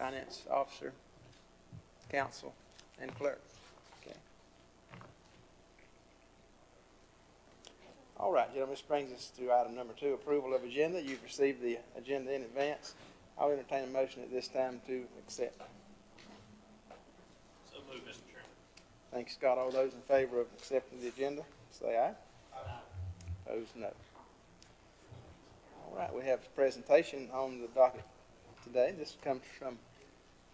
Finance Officer, Counsel, and Clerk. Okay. All right, gentlemen, this brings us to item number 2, approval of agenda. You've received the agenda in advance. I'll entertain a motion at this time to accept. So moved, Mr. Chairman. Thank you, Scott. All those in favor of accepting the agenda, say aye. Aye. Opposed, no. All right, we have a presentation on the docket today. This comes from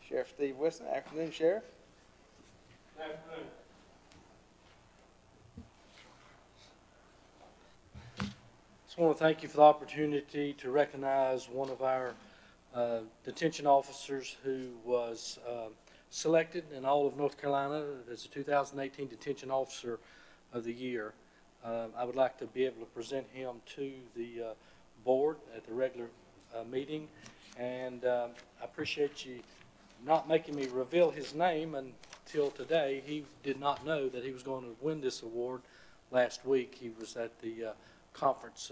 Sheriff Steve Wilson. Afternoon, Sheriff. Good afternoon. Just want to thank you for the opportunity to recognize one of our detention officers who was selected in all of North Carolina as the 2018 Detention Officer of the Year. I would like to be able to present him to the board at the regular meeting, and I appreciate you not making me reveal his name until today. He did not know that he was going to win this award last week. He was at the conference,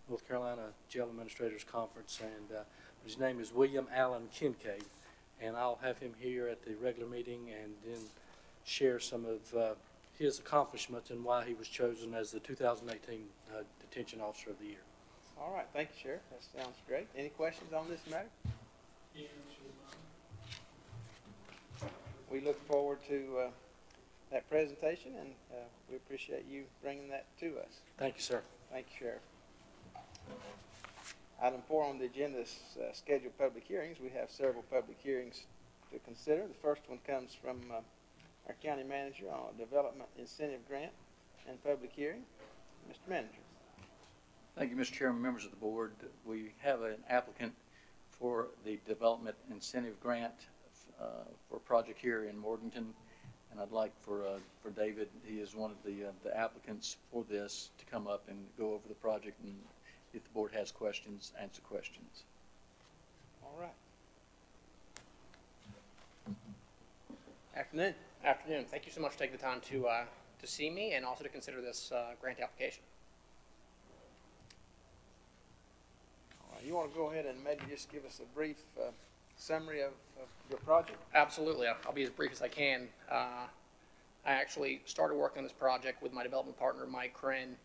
North Carolina Jail Administrators Conference, and his name is William Allen Kincaid, and I'll have him here at the regular meeting and then share some of his accomplishments and why he was chosen as the 2018 Detention Officer of the Year. All right, thank you, Sheriff. That sounds great. Any questions on this matter? We look forward to that presentation, and we appreciate you bringing that to us. Thank you, sir. Thank you, Sheriff. Item 4 on the agenda is scheduled public hearings. We have several public hearings to consider. The first one comes from our county manager on a development incentive grant and public hearing. Mr. Manager. Thank you, Mr. Chairman, members of the board. We have an applicant for the development incentive grant for a project here in Morganton, and I'd like for David, he is one of the applicants for this, to come up and go over the project, and if the board has questions, answer questions. All right. Afternoon. Afternoon. Thank you so much for taking the time to see me and also to consider this grant application. All right. You want to go ahead and maybe just give us a brief summary of your project? Absolutely. I'll be as brief as I can. I actually started working on this project with my development partner, Mike Kren,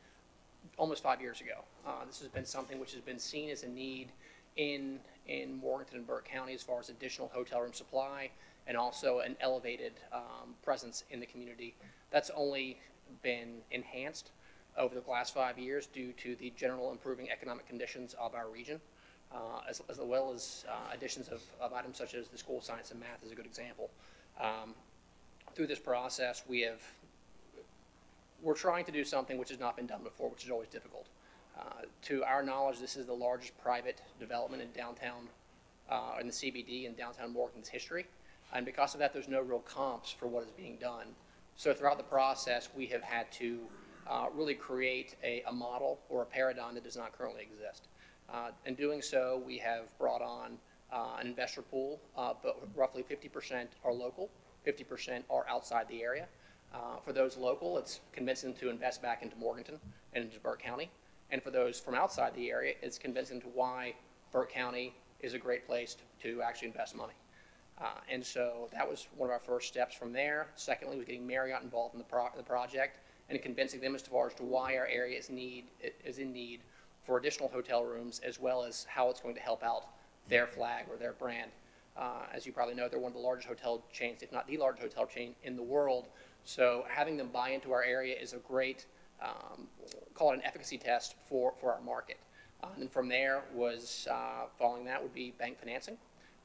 almost 5 years ago. This has been something which has been seen as a need in Morganton and Burke County as far as additional hotel room supply and also an elevated presence in the community. That's only been enhanced over the last 5 years due to the general improving economic conditions of our region, as well as additions of items such as the school science and math is a good example. Through this process, we're trying to do something which has not been done before, which is always difficult. To our knowledge, this is the largest private development in downtown, in the CBD in downtown Morganton's history. And because of that, there's no real comps for what is being done. So throughout the process, we have had to really create a model or a paradigm that does not currently exist. In doing so, we have brought on an investor pool, but roughly 50% are local, 50% are outside the area. For those local, it's convincing them to invest back into Morganton and into Burke County. And for those from outside the area, it's convincing them to why Burke County is a great place to actually invest money. And so that was one of our first steps from there. Secondly, was getting Marriott involved in the project and convincing them as far as to why our area is in need for additional hotel rooms, as well as how it's going to help out their flag or their brand. As you probably know, they're one of the largest hotel chains, if not the largest hotel chain in the world. So having them buy into our area is a great, call it an efficacy test for our market. And from there was, following that would be bank financing.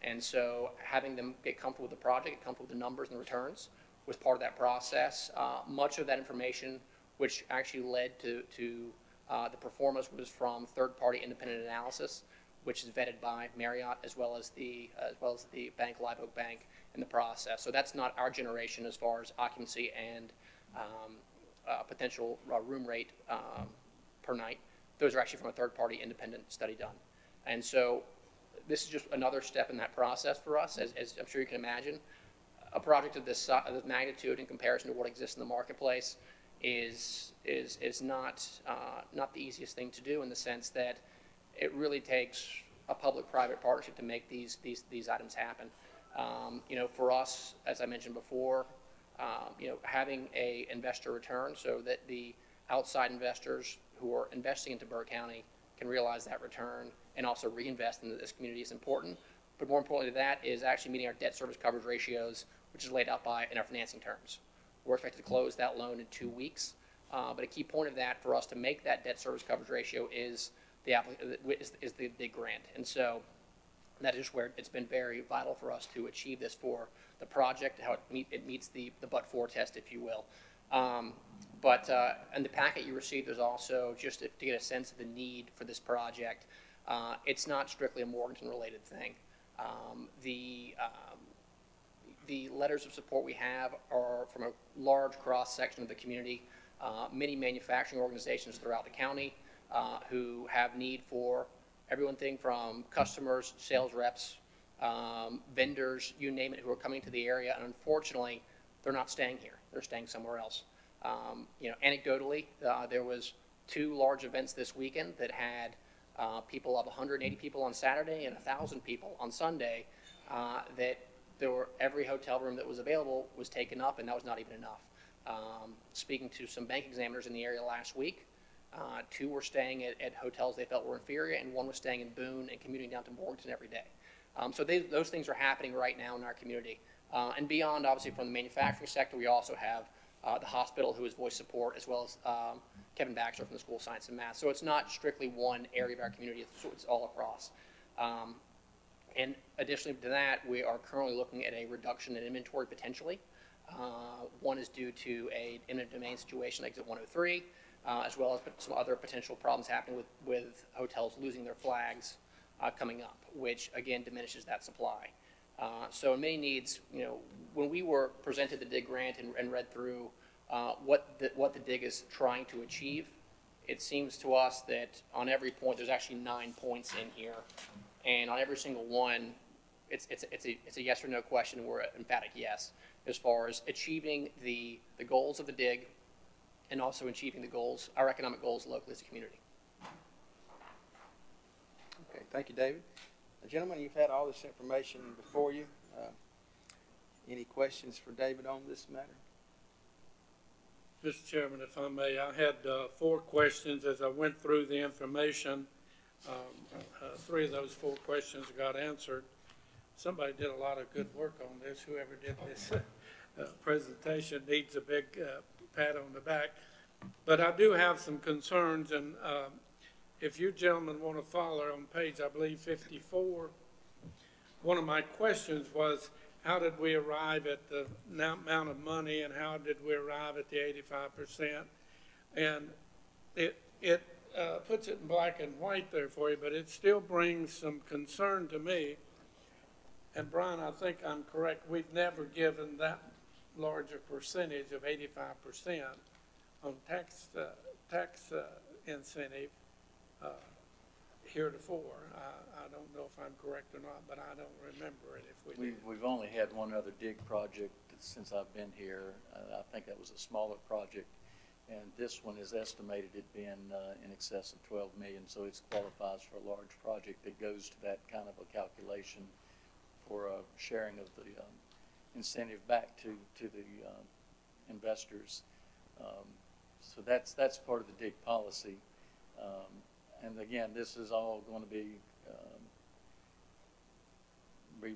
And so having them get comfortable with the project, get comfortable with the numbers and the returns was part of that process. Much of that information, which actually led to the performance, was from third-party independent analysis, which is vetted by Marriott as well as the bank, Live Oak Bank, in the process. So that's not our generation as far as occupancy and potential room rate per night. Those are actually from a third-party independent study done. And so this is just another step in that process for us. As I'm sure you can imagine, a project of this magnitude in comparison to what exists in the marketplace is not the easiest thing to do, in the sense that it really takes a public-private partnership to make these items happen. You know, for us, as I mentioned before, you know, having a investor return so that the outside investors who are investing into Burke County can realize that return and also reinvest into this community is important. But more importantly to that is actually meeting our debt service coverage ratios, which is laid out in our financing terms. We're expected to close that loan in 2 weeks. But a key point of that for us to make that debt service coverage ratio is the big grant. And so that is where it's been very vital for us to achieve this for the project, how it meets the but-for test, if you will. In the packet you received, there's also, just to get a sense of the need for this project, it's not strictly a Morganton-related thing. The letters of support we have are from a large cross-section of the community, many manufacturing organizations throughout the county who have need for everything from customers, sales reps, vendors, you name it, who are coming to the area, and unfortunately, they're not staying here. They're staying somewhere else. You know, anecdotally, there was 2 large events this weekend that had people of 180 people on Saturday and 1,000 people on Sunday. That every hotel room that was available was taken up, and that was not even enough. Speaking to some bank examiners in the area last week, 2 were staying at hotels they felt were inferior, and 1 was staying in Boone and commuting down to Morganton every day. So those things are happening right now in our community. And beyond, obviously, from the manufacturing sector, we also have the hospital, who is voice support, as well as Kevin Baxter from the School of Science and Math. So it's not strictly one area of our community, it's all across. And additionally to that, we are currently looking at a reduction in inventory potentially. One is due to an eminent domain situation, exit 103, as well as some other potential problems happening with hotels losing their flags coming up, which again diminishes that supply. So in many needs, you know, when we were presented the DIG grant and read through what the DIG is trying to achieve, it seems to us that on every point, there's actually 9 points in here, and on every single one, it's a yes or no question, and we're an emphatic yes, as far as achieving the goals of the DIG and also achieving the goals, our economic goals locally as a community. Okay, thank you, David. Gentlemen, you've had all this information before you. Any questions for David on this matter? Mr. Chairman, if I may, I had 4 questions as I went through the information. 3 of those 4 questions got answered. Somebody did a lot of good work on this. Whoever did this presentation needs a big pat on the back. But I do have some concerns, and if you gentlemen want to follow on page, I believe, 54, one of my questions was, how did we arrive at the amount of money, and how did we arrive at the 85%? And it puts it in black and white there for you, but it still brings some concern to me. And Brian, I think I'm correct. We've never given that large a percentage of 85% on tax incentive heretofore. I don't know if I'm correct or not, but I don't remember it if we did. We've only had one other dig project since I've been here. I think that was a smaller project, and this one is estimated at being in excess of 12 million, so it qualifies for a large project that goes to that kind of a calculation for sharing of the incentive back to the investors. So that's part of the dig policy. And again, this is all going to be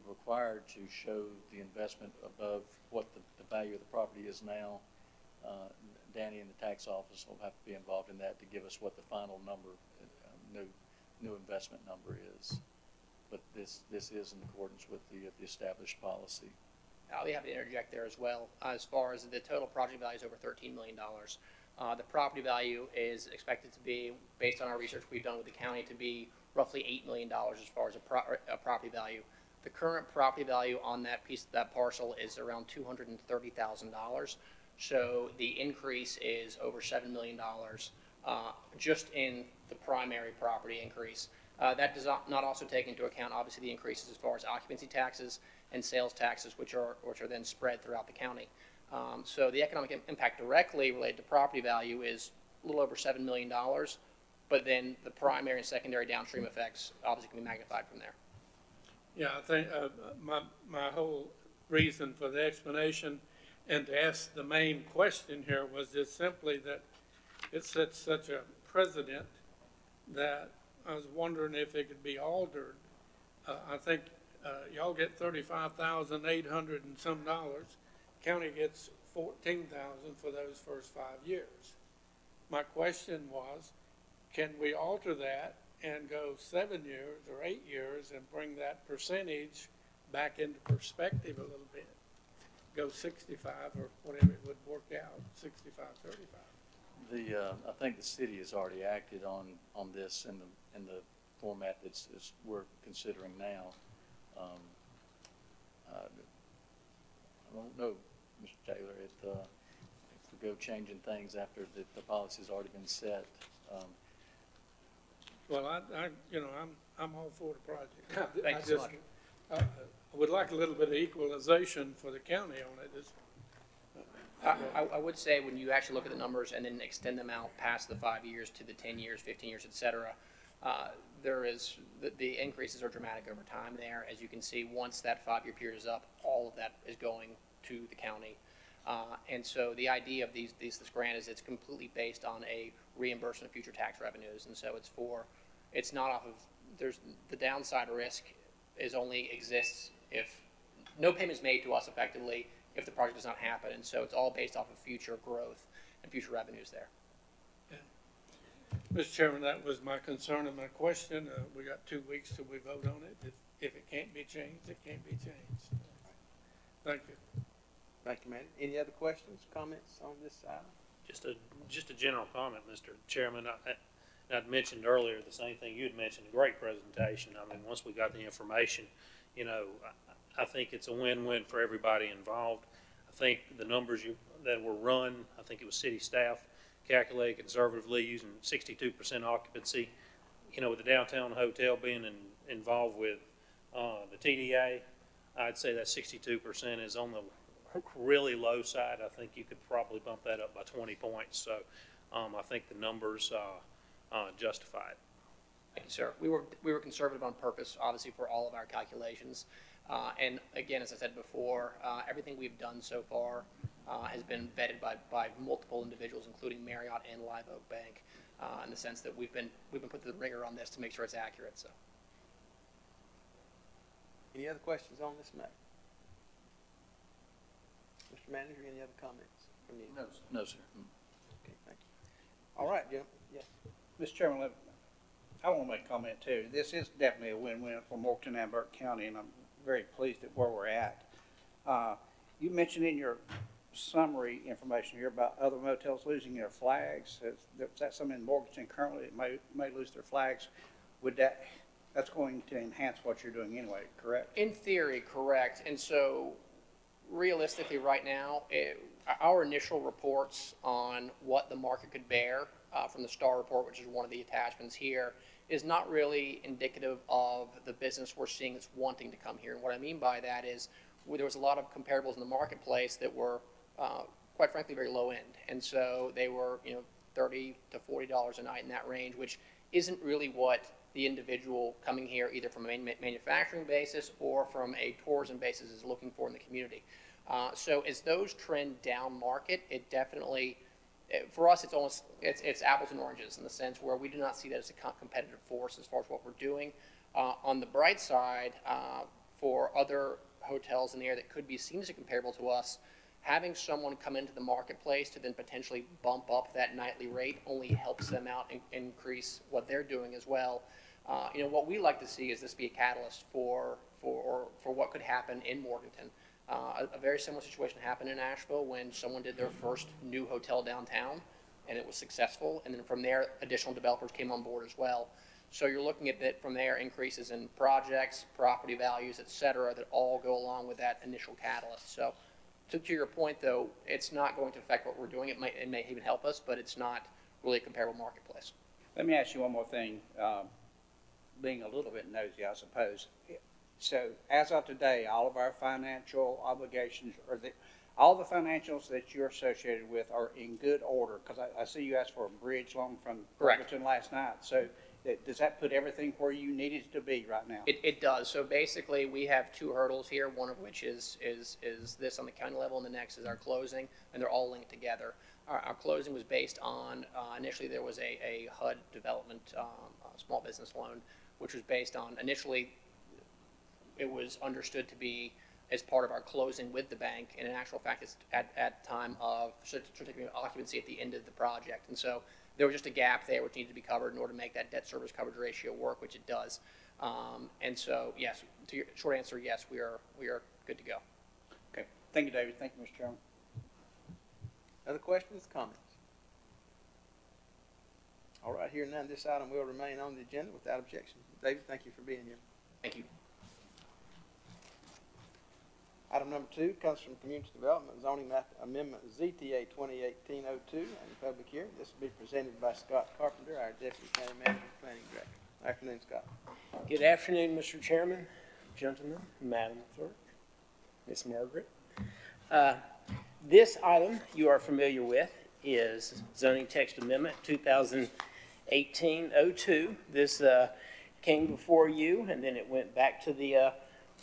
required to show the investment above what the value of the property is now. Danny and the tax office will have to be involved in that to give us what the final number, new investment number is. But this is in accordance with the established policy. I'll be happy to interject there as well. As far as the total project value is over $13 million. The property value is expected to be, based on our research we've done with the county, to be roughly $8 million as far as a property value. The current property value on that parcel is around $230,000. So the increase is over $7 million just in the primary property increase. That does not also take into account, obviously, the increases as far as occupancy taxes and sales taxes, which are then spread throughout the county. So the economic impact directly related to property value is a little over $7 million. but then the primary and secondary downstream effects obviously can be magnified from there. Yeah, I think my whole reason for the explanation and to ask the main question here was just simply that it sets such a precedent that I was wondering if it could be altered. I think y'all get $35,800 and some dollars. County gets $14,000 for those first 5 years. My question was, can we alter that and go 7 years or 8 years and bring that percentage back into perspective a little bit? Go 65 or whatever it would work out, 65, 35. I think the city has already acted on this in the format that's we're considering now. I don't know, Mr. Taylor, if we go changing things after the policy's already been set. Well, I'm all for the project. Thank you so much. I would like a little bit of equalization for the county on it. I would say when you actually look at the numbers and then extend them out past the 5 years to the 10 years, 15 years, et cetera, the increases are dramatic over time there. As you can see, once that 5-year period is up, all of that is going to the county. And so the idea of this grant is it's completely based on a reimbursement of future tax revenues. And so it's not off of, the downside risk only exists if no payment is made to us effectively if the project does not happen. And so it's all based off of future growth and future revenues there. Yeah. Mr. Chairman, that was my concern and my question. We got 2 weeks till we vote on it. If it can't be changed, it can't be changed. Thank you. Thank you, man. Any other questions, comments on this item? Just a general comment, Mr. Chairman. I'd mentioned earlier the same thing you had mentioned, a great presentation. I mean, once we got the information, I think it's a win-win for everybody involved. I think the numbers that were run, I think it was city staff calculated conservatively using 62% occupancy. With the downtown hotel being involved with the TDA, I'd say that 62% is on the really low side. I think you could probably bump that up by 20 points. So I think the numbers justify it. Thank you, sir. We were conservative on purpose, obviously, for all of our calculations. And again, as I said before, everything we've done so far has been vetted by multiple individuals, including Marriott and Live Oak Bank, in the sense that we've been put through the ringer on this to make sure it's accurate. So, any other questions on this matter? Mr. Manager, any other comments from you? No, sir. Okay, thank you. All right, Jim. Yes. Mr. Chairman, I want to make a comment too. This is definitely a win-win for Morganton and Burke County, and I'm very pleased at where we're at. You mentioned in your summary information here about other motels losing their flags. Is that something in Morganton currently that may lose their flags? That's going to enhance what you're doing anyway, correct? in theory, correct. And so, realistically, right now, our initial reports on what the market could bear from the STAR report, which is one of the attachments here, is not really indicative of the business we're seeing that's wanting to come here. And what I mean by that is there was a lot of comparables in the marketplace that were, quite frankly, very low end. And so they were, $30 to $40 a night in that range, which isn't really what the individual coming here, either from a manufacturing basis or from a tourism basis, is looking for in the community. So as those trend down market, it definitely, for us, it's apples and oranges in the sense where we do not see that as a competitive force as far as what we're doing. On the bright side, for other hotels in the area that could be seen as a comparable to us, having someone come into the marketplace to then potentially bump up that nightly rate only helps them out and increase what they're doing as well. What we like to see is this be a catalyst for what could happen in Morganton. A very similar situation happened in Asheville when someone did their first new hotel downtown, and it was successful. And then from there, additional developers came on board as well. So you're looking at that from there, increases in projects, property values, et cetera, that all go along with that initial catalyst. So to your point, though, it's not going to affect what we're doing. It may even help us, but it's not really a comparable marketplace. Let me ask you one more thing, being a little bit nosy, I suppose. So as of today, all of our financial obligations, all the financials that you're associated with are in good order? Because I see you asked for a bridge loan from Correct. Burlington last night. So does that put everything where you need it to be right now? It does. So basically, we have two hurdles here, one of which is this on the county level, and the next is our closing, and they're all linked together. Our closing was based on, initially there was a HUD development small business loan, which was based on, initially it was understood to be as part of our closing with the bank, and in actual fact it's at time of certificate of occupancy at the end of the project. And so there was just a gap there which needed to be covered in order to make that debt service coverage ratio work, which it does. And so, yes, to your short answer, yes, we are good to go. Okay. Thank you, David. Thank you, Mr. Chairman. Other questions, comments? All right, hearing none, this item will remain on the agenda without objection. David, thank you for being here. Thank you. Item number 2 comes from Community Development Zoning Map Amendment ZTA 2018-02 and public hearing. This will be presented by Scott Carpenter, our Deputy County Manager and Planning Director. Afternoon, Scott. Good afternoon, Mr. Chairman, gentlemen, Madam Clerk, Miss Margaret. This item you are familiar with is Zoning Text Amendment 2018-02. This came before you, and then it went back to the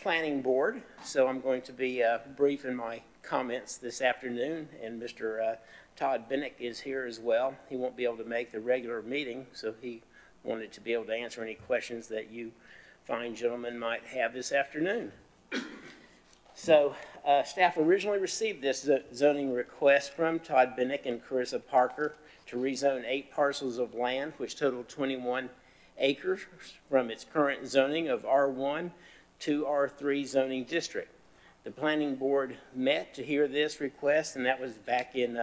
Planning Board. So I'm going to be brief in my comments this afternoon, and Mr. Todd Bennick is here as well. He won't be able to make the regular meeting, so he wanted to be able to answer any questions that you fine gentlemen might have this afternoon. So staff originally received this zoning request from Todd Bennick and Carissa Parker to rezone 8 parcels of land, which total 21 acres, from its current zoning of R1 to R3 zoning district. The Planning Board met to hear this request, and that was back in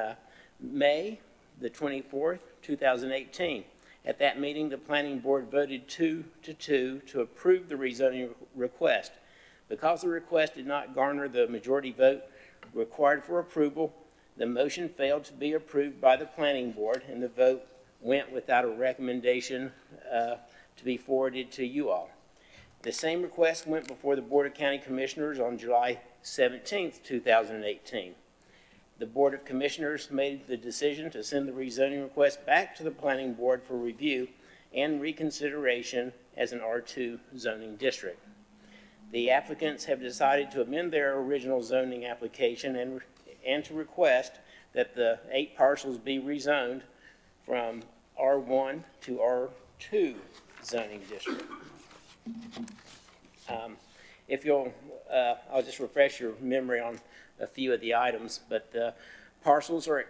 May the 24th, 2018. At that meeting, the Planning Board voted 2-2 to approve the rezoning request. Because the request did not garner the majority vote required for approval, the motion failed to be approved by the Planning Board, and the vote went without a recommendation to be forwarded to you all. The same request went before the Board of County Commissioners on July 17th, 2018. The Board of Commissioners made the decision to send the rezoning request back to the Planning Board for review and reconsideration as an R2 zoning district. The applicants have decided to amend their original zoning application and to request that the 8 parcels be rezoned from R1 to R2 zoning district. If you'll, I'll just refresh your memory on a few of the items, but the parcels are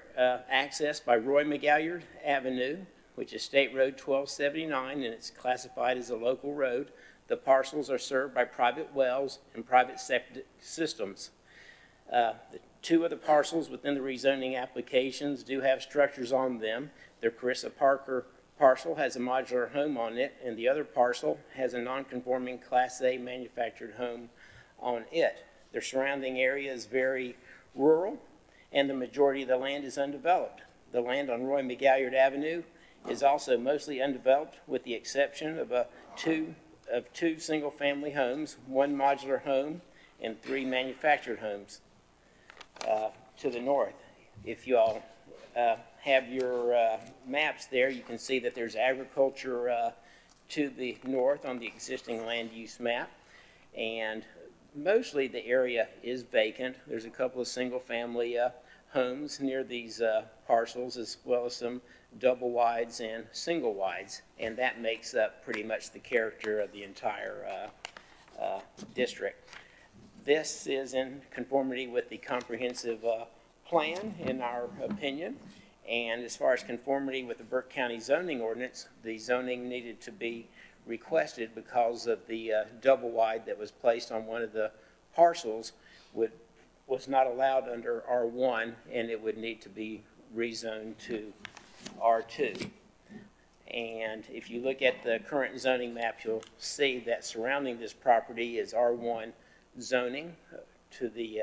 accessed by Roy McGalliard Avenue, which is State Road 1279, and it's classified as a local road. The parcels are served by private wells and private septic systems. The 2 of the parcels within the rezoning applications do have structures on them. The Carissa Parker parcel has a modular home on it, and the other parcel has a non-conforming Class A manufactured home on it. The surrounding area is very rural, and the majority of the land is undeveloped. The land on Roy McGalliard Avenue is also mostly undeveloped, with the exception of two single-family homes, 1 modular home, and 3 manufactured homes to the north. If you all have your maps there, you can see that there's agriculture to the north on the existing land use map, and mostly the area is vacant. There's a couple of single-family homes near these parcels, as well as some double wides and single wides, and that makes up pretty much the character of the entire district. This is in conformity with the comprehensive plan, in our opinion, and as far as conformity with the Burke County zoning ordinance, the zoning needed to be requested because of the double wide that was placed on one of the parcels was not allowed under R1, and it would need to be rezoned to R2. And if you look at the current zoning map, you'll see that surrounding this property is R1 zoning. To the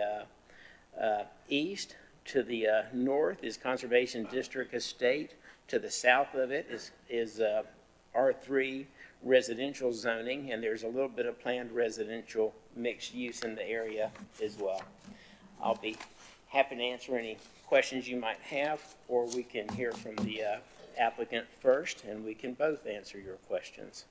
east, to the north is Conservation District Estate. To the south of it is R3 residential zoning, and there's a little bit of planned residential mixed use in the area as well. I'll be happy to answer any questions you might have, or we can hear from the applicant first, and we can both answer your questions.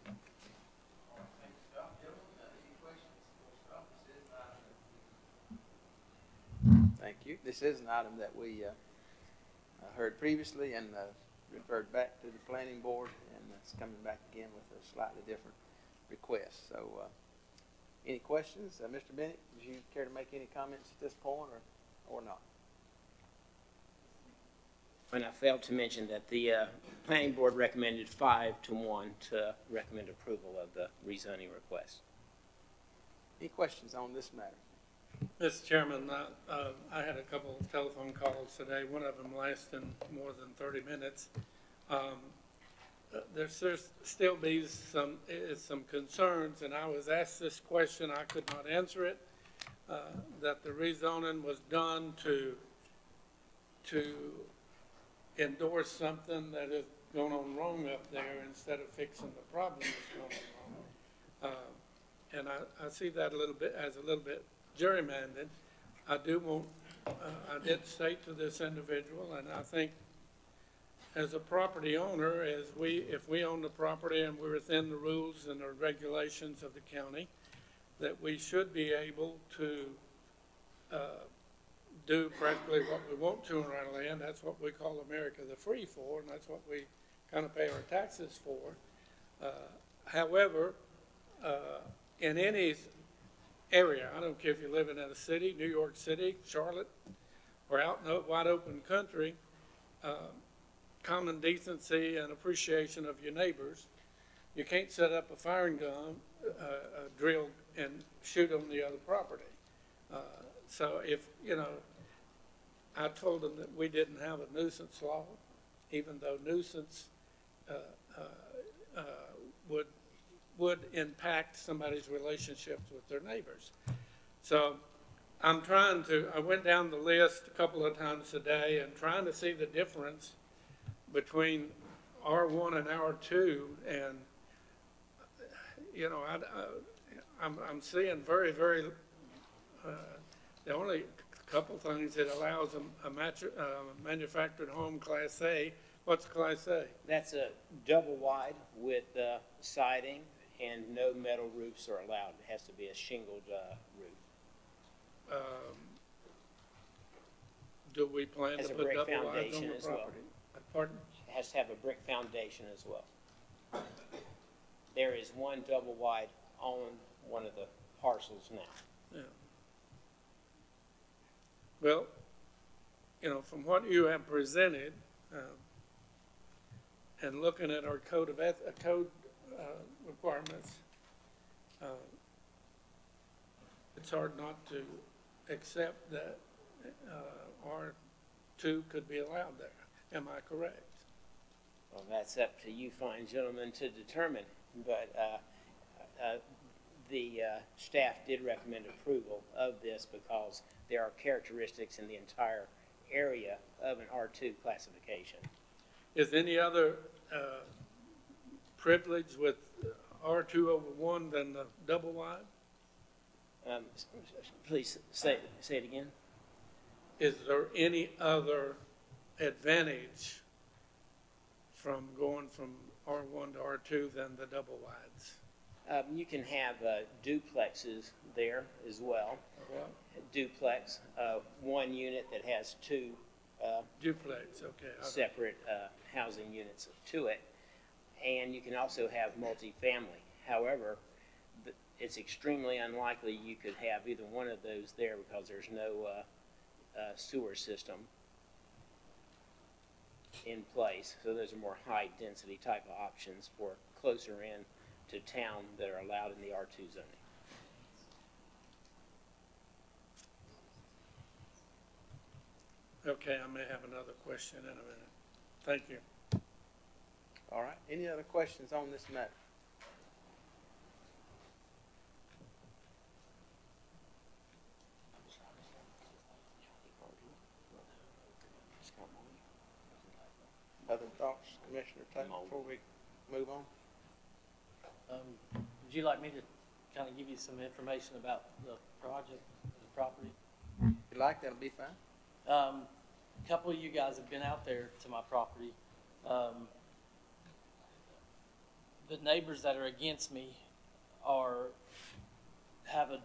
Thank you. This is an item that we heard previously and referred back to the planning board, and it's coming back again with a slightly different request. So, any questions? Mr. Bennett, would you care to make any comments at this point or not? And I failed to mention that the planning board recommended 5-1 to recommend approval of the rezoning request. Any questions on this matter? Mr. Chairman, I had a couple of telephone calls today, one of them lasting more than 30 minutes. There's still be some concerns, and I was asked this question, I could not answer it, that the rezoning was done to endorse something that is going on wrong up there instead of fixing the problem that's going on wrong. And I see that a little bit as a little bit gerrymandered. I do want, I did state to this individual, and I think as a property owner, if we own the property and we're within the rules and the regulations of the county, that we should be able to do practically what we want to on our land. That's what we call America the Free for, and that's what we kind of pay our taxes for. However, in any area, I don't care if you live in a city, New York City, Charlotte, or out in the wide open country, common decency and appreciation of your neighbors. You can't set up a firing gun, drill, and shoot on the other property. So if, you know, I told them that we didn't have a nuisance law, even though nuisance would impact somebody's relationships with their neighbors. So I went down the list a couple of times today and trying to see the difference between R1 and R2, and you know, I'm seeing very, very, the only couple things it allows a manufactured home Class A. What's Class A? That's a double wide with siding, and no metal roofs are allowed. It has to be a shingled roof. Do we plan Has to a put brick double wides on foundation the as well. property? Pardon? It has to have a brick foundation as well. There is one double wide on one of the parcels now. Yeah. Well, you know, from what you have presented, and looking at our code requirements, it's hard not to accept that R2 could be allowed there. Am I correct? Well, that's up to you fine gentlemen to determine, but the staff did recommend approval of this because there are characteristics in the entire area of an R2 classification. Is any other privilege with R2 over 1 than the double wide? Please say it again. Is there any other advantage from going from R1 to R2 than the double wides? You can have duplexes there as well. What? Duplex, one unit that has two Duplex, okay. separate housing units to it. And you can also have multifamily. However, it's extremely unlikely you could have either one of those there because there's no sewer system in place. So those are more high density type of options for closer in to town that are allowed in the R2 zoning. Okay, I may have another question in a minute. Thank you. All right. Any other questions on this matter? Other thoughts, Commissioner Taylor, before we move on? Would you like me to kind of give you some information about the project, the property? If you like, that'll be fine. A couple of you guys have been out there to my property. The neighbors that are against me have a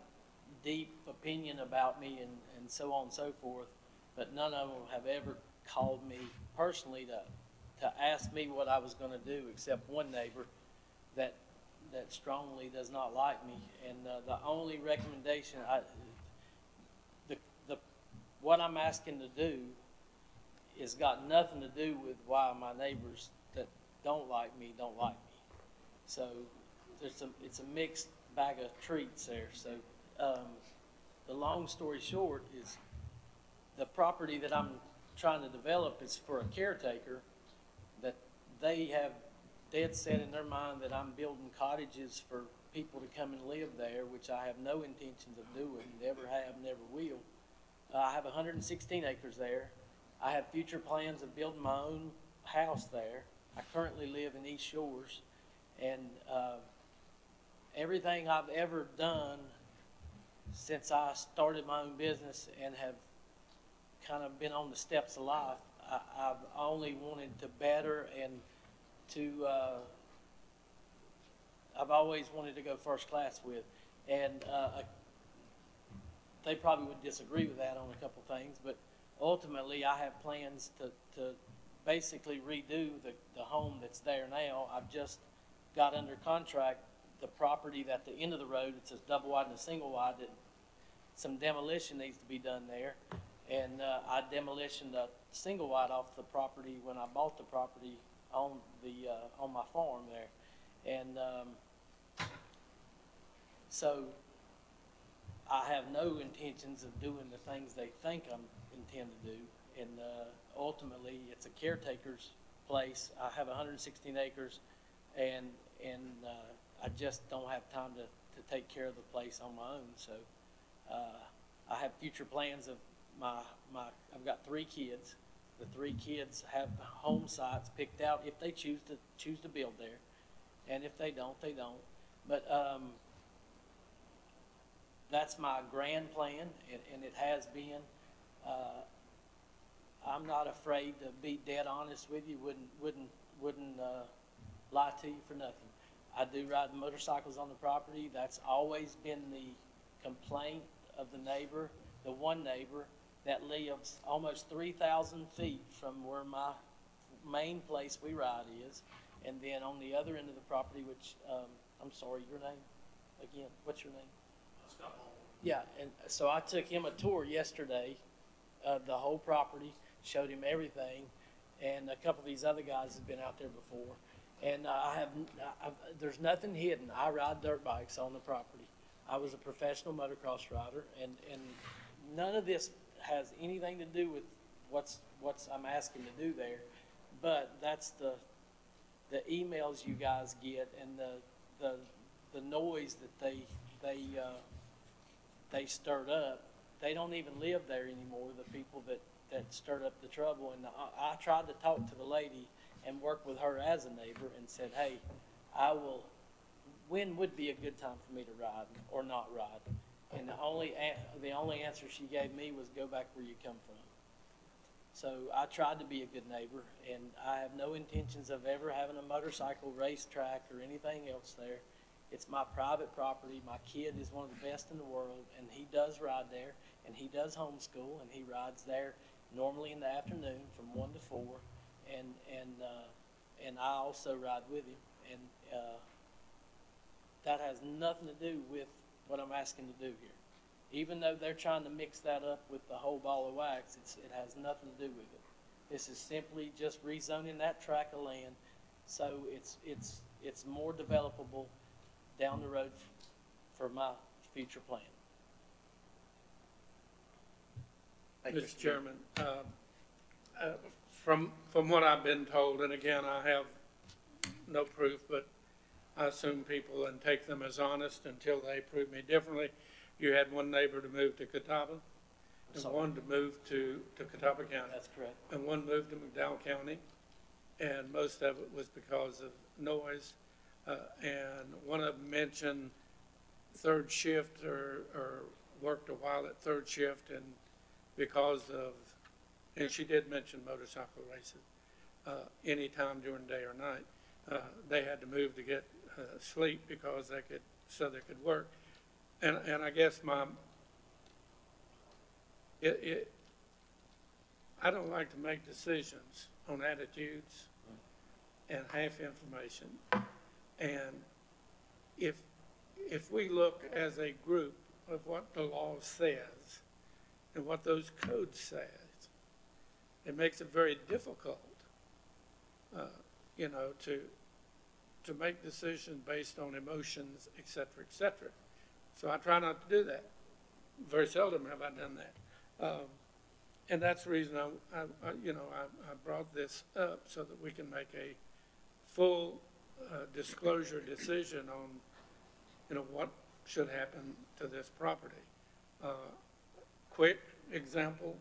deep opinion about me and so on and so forth, but none of them have ever called me personally to ask me what I was going to do, except one neighbor that strongly does not like me. And the only recommendation what I'm asking to do has got nothing to do with why my neighbors that don't like me don't like me. So it's a mixed bag of treats there. So the long story short is the property that I'm trying to develop is for a caretaker that they have dead set in their mind that I'm building cottages for people to come and live there, which I have no intentions of doing, never have, never will. I have 116 acres there. I have future plans of building my own house there. I currently live in East Shores, and everything I've ever done since I started my own business and have kind of been on the steps of life, I've only wanted to better and to, I've always wanted to go first class with. And they probably would disagree with that on a couple things, but ultimately I have plans to basically redo the home that's there now. I've just got under contract the property at the end of the road. It's a double wide and a single wide. That some demolition needs to be done there. And I demolitioned a single wide off the property when I bought the property on my farm there. And so I have no intentions of doing the things they think I intend to do. And ultimately, it's a caretaker's place. I have 116 acres, and I just don't have time to take care of the place on my own. So I have future plans of I've got 3 kids. The 3 kids have home sites picked out if they choose to build there, and if they don't, they don't. But that's my grand plan, and it has been. I'm not afraid to be dead honest with you. Wouldn't lie to you for nothing. I do ride motorcycles on the property. That's always been the complaint of the neighbor, the one neighbor that lives almost 3,000 feet from where my main place we ride is, and then on the other end of the property, which I'm sorry, your name again? What's your name? Scott. Yeah, and so I took him a tour yesterday of the whole property, showed him everything, and a couple of these other guys have been out there before. And there's nothing hidden. I ride dirt bikes on the property. I was a professional motocross rider, and none of this has anything to do with what's I'm asking to do there. But that's the emails you guys get and the noise that they stirred up. They don't even live there anymore, the people that stirred up the trouble. And I tried to talk to the lady and work with her as a neighbor and said, hey, when would be a good time for me to ride or not ride? And the only answer she gave me was go back where you come from. So I tried to be a good neighbor, and I have no intentions of ever having a motorcycle racetrack or anything else there. It's my private property. My kid is one of the best in the world, and he does ride there, and he does homeschool, and he rides there normally in the afternoon from 1 to 4, and I also ride with him, and that has nothing to do with what I'm asking to do here. Even though they're trying to mix that up with the whole ball of wax, it has nothing to do with it. This is simply just rezoning that tract of land so it's more developable down the road for my future plan. Mr. Chairman, from what I've been told, and again, I have no proof, but I assume people and take them as honest until they prove me differently. You had one neighbor to move to Catawba, and one to move to Catawba County. That's correct. And one moved to McDowell County, and most of it was because of noise. And one of them mentioned third shift or worked a while at third shift, and because of and she did mention motorcycle races, anytime during day or night. They had to move to get sleep because so they could work. And I guess I don't like to make decisions on attitudes and half information. And if we look as a group of what the law says and what those codes says, it makes it very difficult, to make decisions based on emotions, et cetera, et cetera. So I try not to do that. Very seldom have I done that. And that's the reason I brought this up, so that we can make a full disclosure decision on, what should happen to this property. Quick example,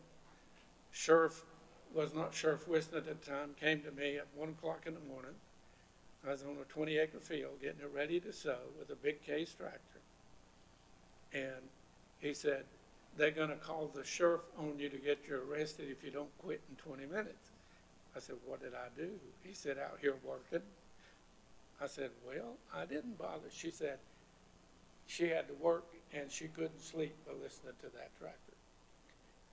Sheriff Wiston at the time came to me at 1 o'clock in the morning. I was on a 20-acre field getting it ready to sow with a big case tractor. And he said, they're going to call the sheriff on you to get you arrested if you don't quit in 20 minutes. I said, what did I do? He said, out here working. I said, well, I didn't bother. She said she had to work and she couldn't sleep by listening to that tractor.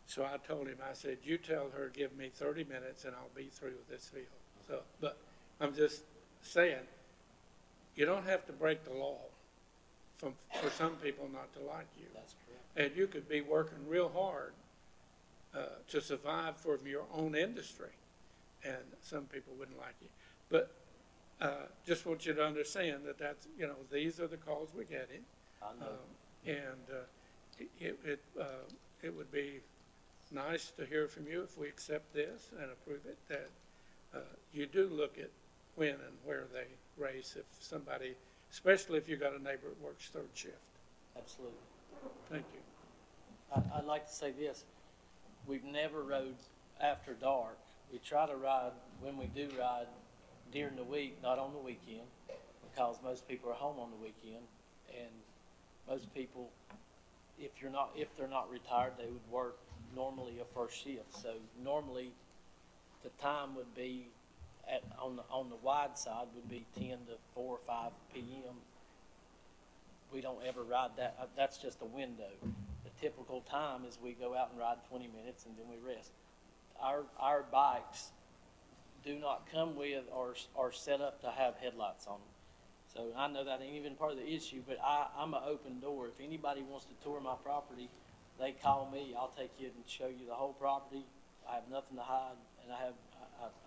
So I told him, I said, you tell her, give me 30 minutes and I'll be through with this field. So, but I'm just saying, you don't have to break the law for some people not to like you. That's correct. And you could be working real hard to survive from your own industry, and some people wouldn't like you. But just want you to understand that that's, these are the calls we're getting. I know. It would be nice to hear from you if we accept this and approve it, that you do look at when and where they race, if somebody, especially if you got a neighbor that works third shift. Absolutely. Thank you. I'd like to say this. We've never rode after dark. We try to ride, when we do ride, during the week, not on the weekend, because most people are home on the weekend. And most people, if they're not retired, they would work normally a first shift. So normally the time would be on the wide side would be 10 to 4 or 5 p.m. We don't ever ride that. That's just a window. The typical time is we go out and ride 20 minutes and then we rest. Our bikes do not come with or are set up to have headlights on them. So I know that ain't even part of the issue, but I'm an open door. If anybody wants to tour my property, they call me. I'll take you and show you the whole property. I have nothing to hide, and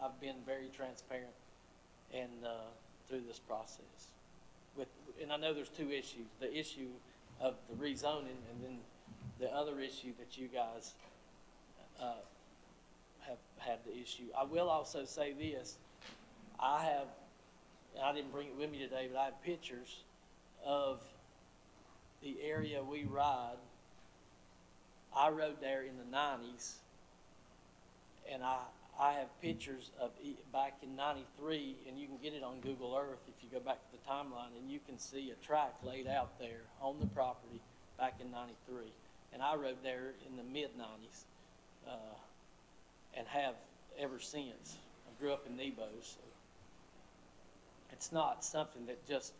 I've been very transparent and through this process. And I know there's two issues: the issue of the rezoning, and then the other issue that you guys have had the issue. I will also say this: I didn't bring it with me today, but I have pictures of the area we ride. I rode there in the 90s, and I have pictures of back in 93, and you can get it on Google Earth if you go back to the timeline, and you can see a track laid out there on the property back in 93. And I rode there in the mid-90s and have ever since. I grew up in Nebo, so it's not something that just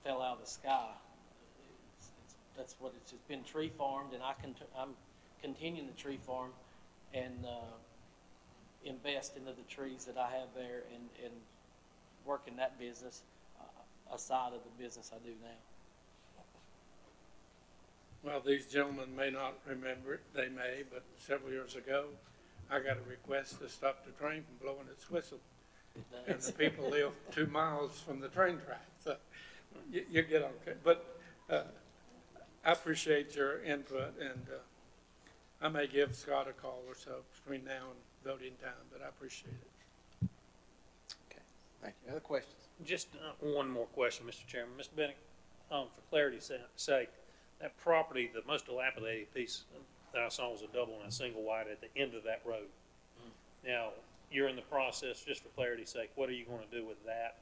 fell out of the sky. That's what it's just been tree farmed, and I'm continuing the tree farm and invest into the trees that I have there and work in that business aside of the business I do now. Well, these gentlemen may not remember it, they may, but several years ago, I got a request to stop the train from blowing its whistle. And the people live 2 miles from the train track, so you get okay. But I appreciate your input, and I may give Scott a call or so between now and voting time, but I appreciate it. Okay, thank you. Other questions? Just one more question, Mr. Chairman. Mr. Bennett, for clarity's sake, that property, the most dilapidated piece that I saw was a double and a single wide at the end of that road. Now, you're in the process, just for clarity's sake, what are you going to do with that?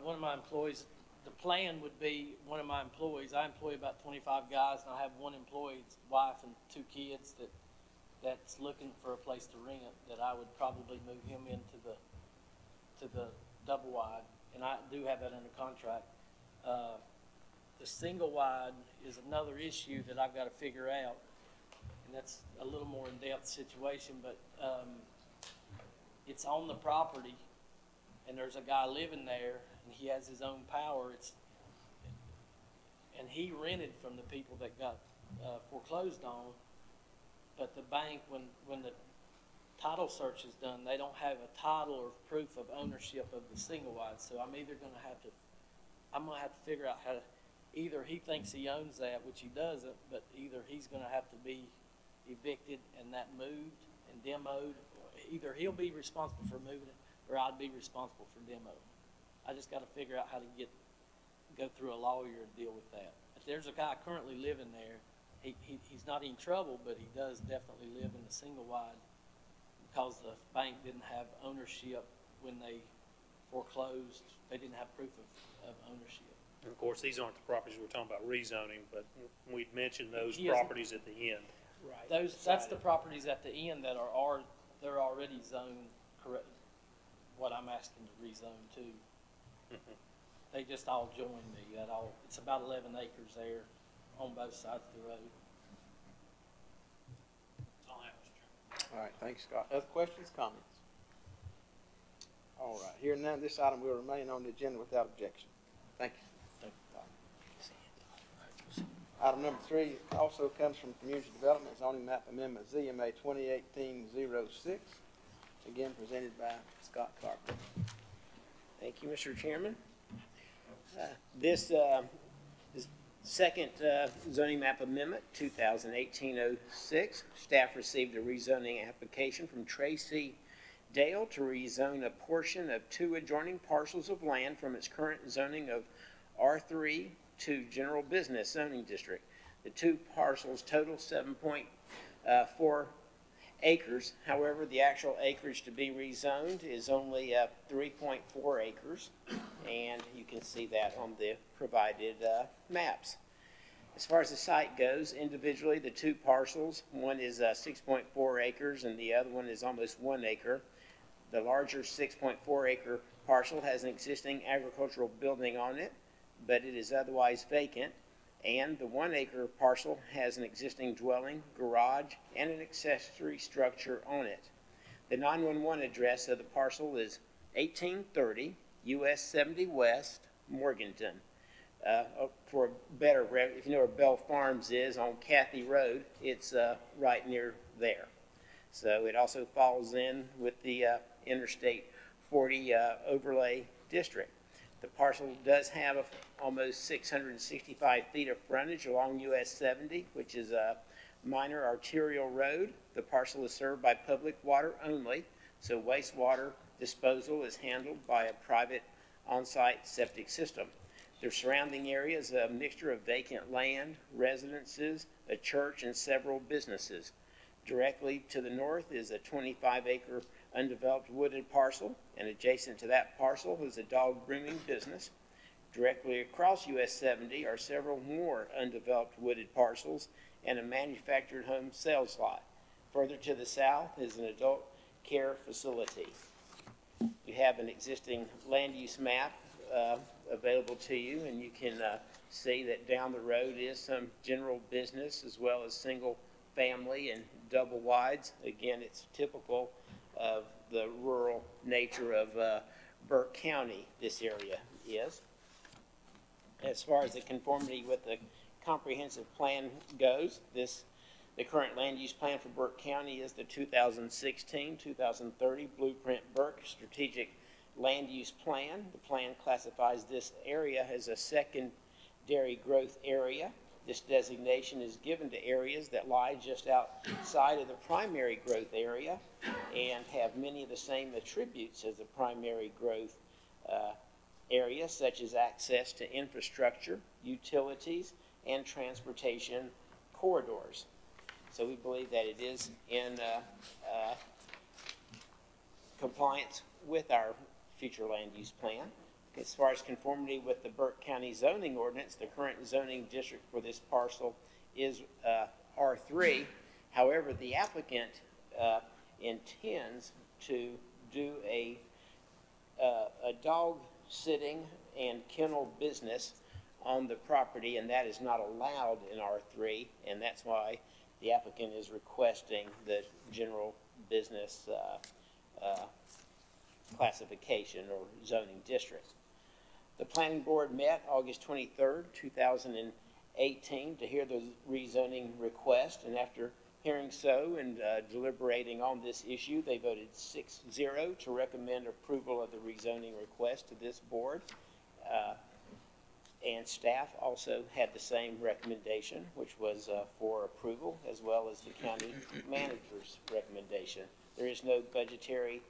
One of my employees, the plan would be one of my employees, I employ about 25 guys, and I have one employee's wife and 2 kids that that's looking for a place to rent, that I would probably move him into the double wide, and I do have that under contract. The single wide is another issue that I've got to figure out, and that's a little more in-depth situation, but it's on the property, and there's a guy living there, and he has his own power. And he rented from the people that got foreclosed on, but the bank, when the title search is done, they don't have a title or proof of ownership of the single wide. So I'm either going to have to figure out how to, either he thinks he owns that, which he doesn't, but either he's going to have to be evicted and that moved and demoed. Either he'll be responsible for moving it, or I'd be responsible for demo. I just got to figure out how to go through a lawyer and deal with that. But there's a guy currently living there. He's not in trouble, but he does definitely live in the single wide because the bank didn't have ownership when they foreclosed. They didn't have proof of ownership. And of course, these aren't the properties we're talking about rezoning, but we'd mentioned those He is- properties at the end. Right. That's the properties at the end that they're already zoned correct. What I'm asking to rezone to. They just all joined me. It's about 11 acres there on both sides of the road. All right, thanks, Scott. Other questions, comments? All right, here and now, this item will remain on the agenda without objection. Thank you. Item number 3 also comes from Community Development Zoning Map Amendment ZMA 2018-06, again presented by Scott Carpenter. Thank you, Mr. Chairman. This second zoning map amendment, 2018-06, staff received a rezoning application from Tracy Dale to rezone a portion of 2 adjoining parcels of land from its current zoning of R3 to General Business Zoning District. The 2 parcels total 7.4 acres. However, the actual acreage to be rezoned is only 3.4 acres, and you can see that on the provided maps. As far as the site goes, individually, the 2 parcels, one is 6.4 acres and the other one is almost 1 acre. The larger 6.4 acre parcel has an existing agricultural building on it, but it is otherwise vacant, and the 1 acre parcel has an existing dwelling, garage, and an accessory structure on it. The 911 address of the parcel is 1830 US 70 West, Morganton. For better, if you know where Bell Farms is on Cathy Road, it's right near there. So it also falls in with the Interstate 40 overlay district. The parcel does have almost 665 feet of frontage along US 70, which is a minor arterial road. The parcel is served by public water only, so wastewater disposal is handled by a private on-site septic system. The surrounding area is a mixture of vacant land, residences, a church, and several businesses. Directly to the north is a 25-acre undeveloped wooded parcel, and adjacent to that parcel is a dog grooming business. Directly across US 70 are several more undeveloped wooded parcels and a manufactured home sales lot. Further to the south is an adult care facility. We have an existing land use map available to you, and you can see that down the road is some general business as well as single family and double wides. Again, it's typical of the rural nature of Burke County, this area is. As far as the conformity with the comprehensive plan goes, the current land use plan for Burke County is the 2016-2030 Blueprint Burke Strategic Land Use Plan. The plan classifies this area as a secondary growth area. This designation is given to areas that lie just outside of the primary growth area and have many of the same attributes as the primary growth area, such as access to infrastructure, utilities, and transportation corridors. So we believe that it is in compliance with our future land use plan. As far as conformity with the Burke County zoning ordinance, the current zoning district for this parcel is R3, However, the applicant intends to do a dog sitting and kennel business on the property, and that is not allowed in R3, and that's why the applicant is requesting the general business classification or zoning district. The planning board met August 23rd, 2018 to hear the rezoning request, and after hearing so and deliberating on this issue, they voted 6-0 to recommend approval of the rezoning request to this board. And staff also had the same recommendation, which was for approval, as well as the county manager's recommendation. There is no budgetary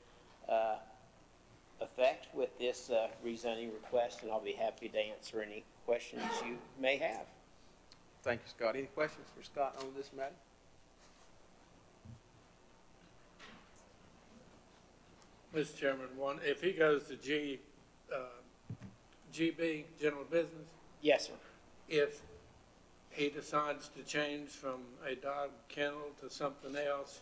effect with this rezoning request, and I'll be happy to answer any questions you may have. Thank you, Scott. Any questions for Scott on this matter? Mr. Chairman, if he goes to GB, general business, Yes, sir. if he decides to change from a dog kennel to something else,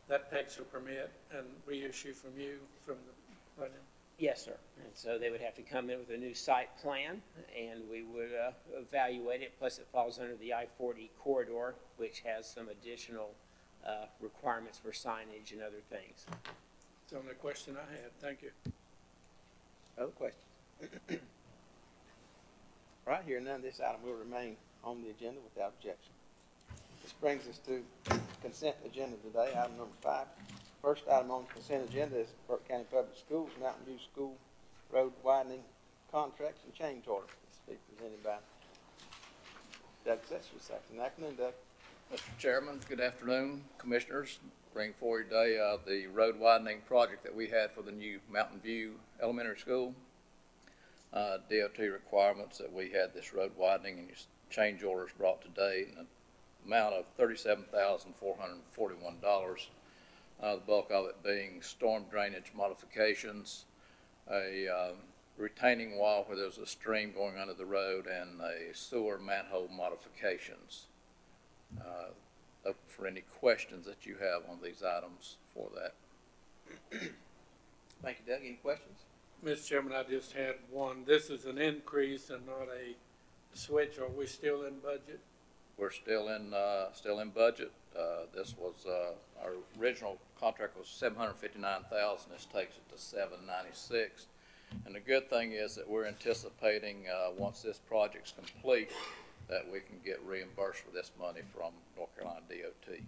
that takes a permit and reissue from you from the planning? Yes, sir. And so they would have to come in with a new site plan, and we would evaluate it. Plus, it falls under the I-40 corridor, which has some additional requirements for signage and other things. That's the only question I had. Thank you. Other questions? Right here, none of this item will remain on the agenda without objection. This brings us to consent agenda today, item number 5. First item on the consent agenda is Burke County Public Schools Mountain View School Road widening contracts and change order. This will be presented by Doug Setzer this afternoon. Afternoon, Doug. Mr. Chairman, good afternoon, Commissioners. Bring forward today the road widening project that we had for the new Mountain View Elementary School. DOT requirements that we had this road widening and change orders brought today in an amount of $37,441. The bulk of it being storm drainage modifications, a retaining wall where there's a stream going under the road, and a sewer manhole modifications. Open for any questions that you have on these items for that. Thank you, Doug. Any questions? Mr. Chairman, I just had one. This is an increase and not a switch. Are we still in budget? We're still in budget. This was our original contract was $759,000. This takes it to $796,000. And the good thing is that we're anticipating once this project's complete that we can get reimbursed for this money from North Carolina DOT.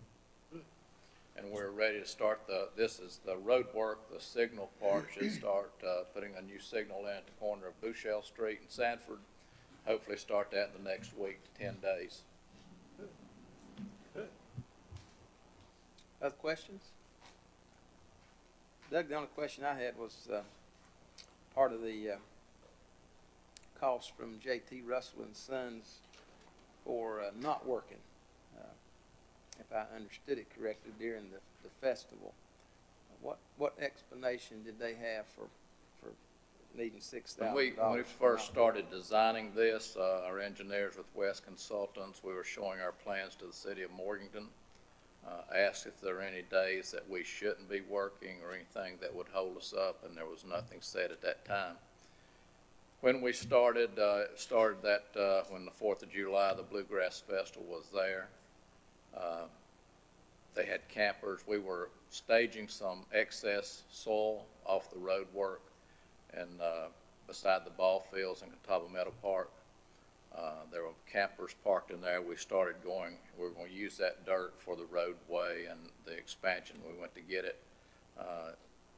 And we're ready to start this is the road work. The signal part should start putting a new signal in at the corner of Bouchelle Street and Sanford. Hopefully start that in the next week to 10 days. Good. Other questions? Doug, the only question I had was part of the cost from J.T. Russell and Sons for not working, if I understood it correctly, during the festival. What explanation did they have for needing $6,000? When we first started designing this, our engineers with West Consultants, we were showing our plans to the city of Morganton, asked if there are any days that we shouldn't be working or anything that would hold us up, and there was nothing said at that time. When we started that when the 4th of July, the Bluegrass Festival was there. They had campers. We were staging some excess soil off the road work and beside the ball fields in Catawba Meadow Park. There were campers parked in there. We were going to use that dirt for the roadway and the expansion. We went to get it.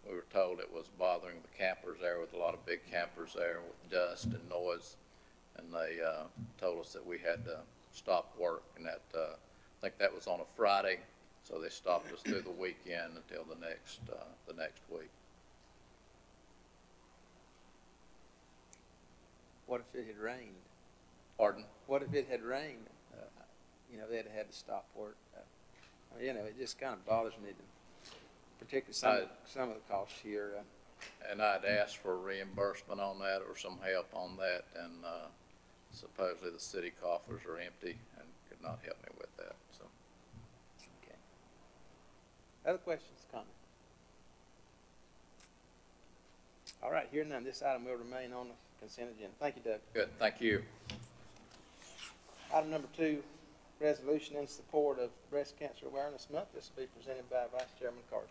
We were told it was bothering the campers there, with a lot of big campers there with dust and noise, and they told us that we had to stop work, and that I think that was on a Friday, so they stopped us through the weekend until the next week. What if it had rained? Pardon? What if it had rained? They'd have had to stop work. It just kind of bothers me, particularly some of the costs here. And I'd asked for reimbursement on that or some help on that, and supposedly the city coffers are empty and could not help me with that. So. Okay. Other questions, comments? All right, hearing none, this item will remain on the consent agenda. Thank you, Doug. Good, thank you. Item number 2, resolution in support of Breast Cancer Awareness Month. This will be presented by Vice Chairman Carter.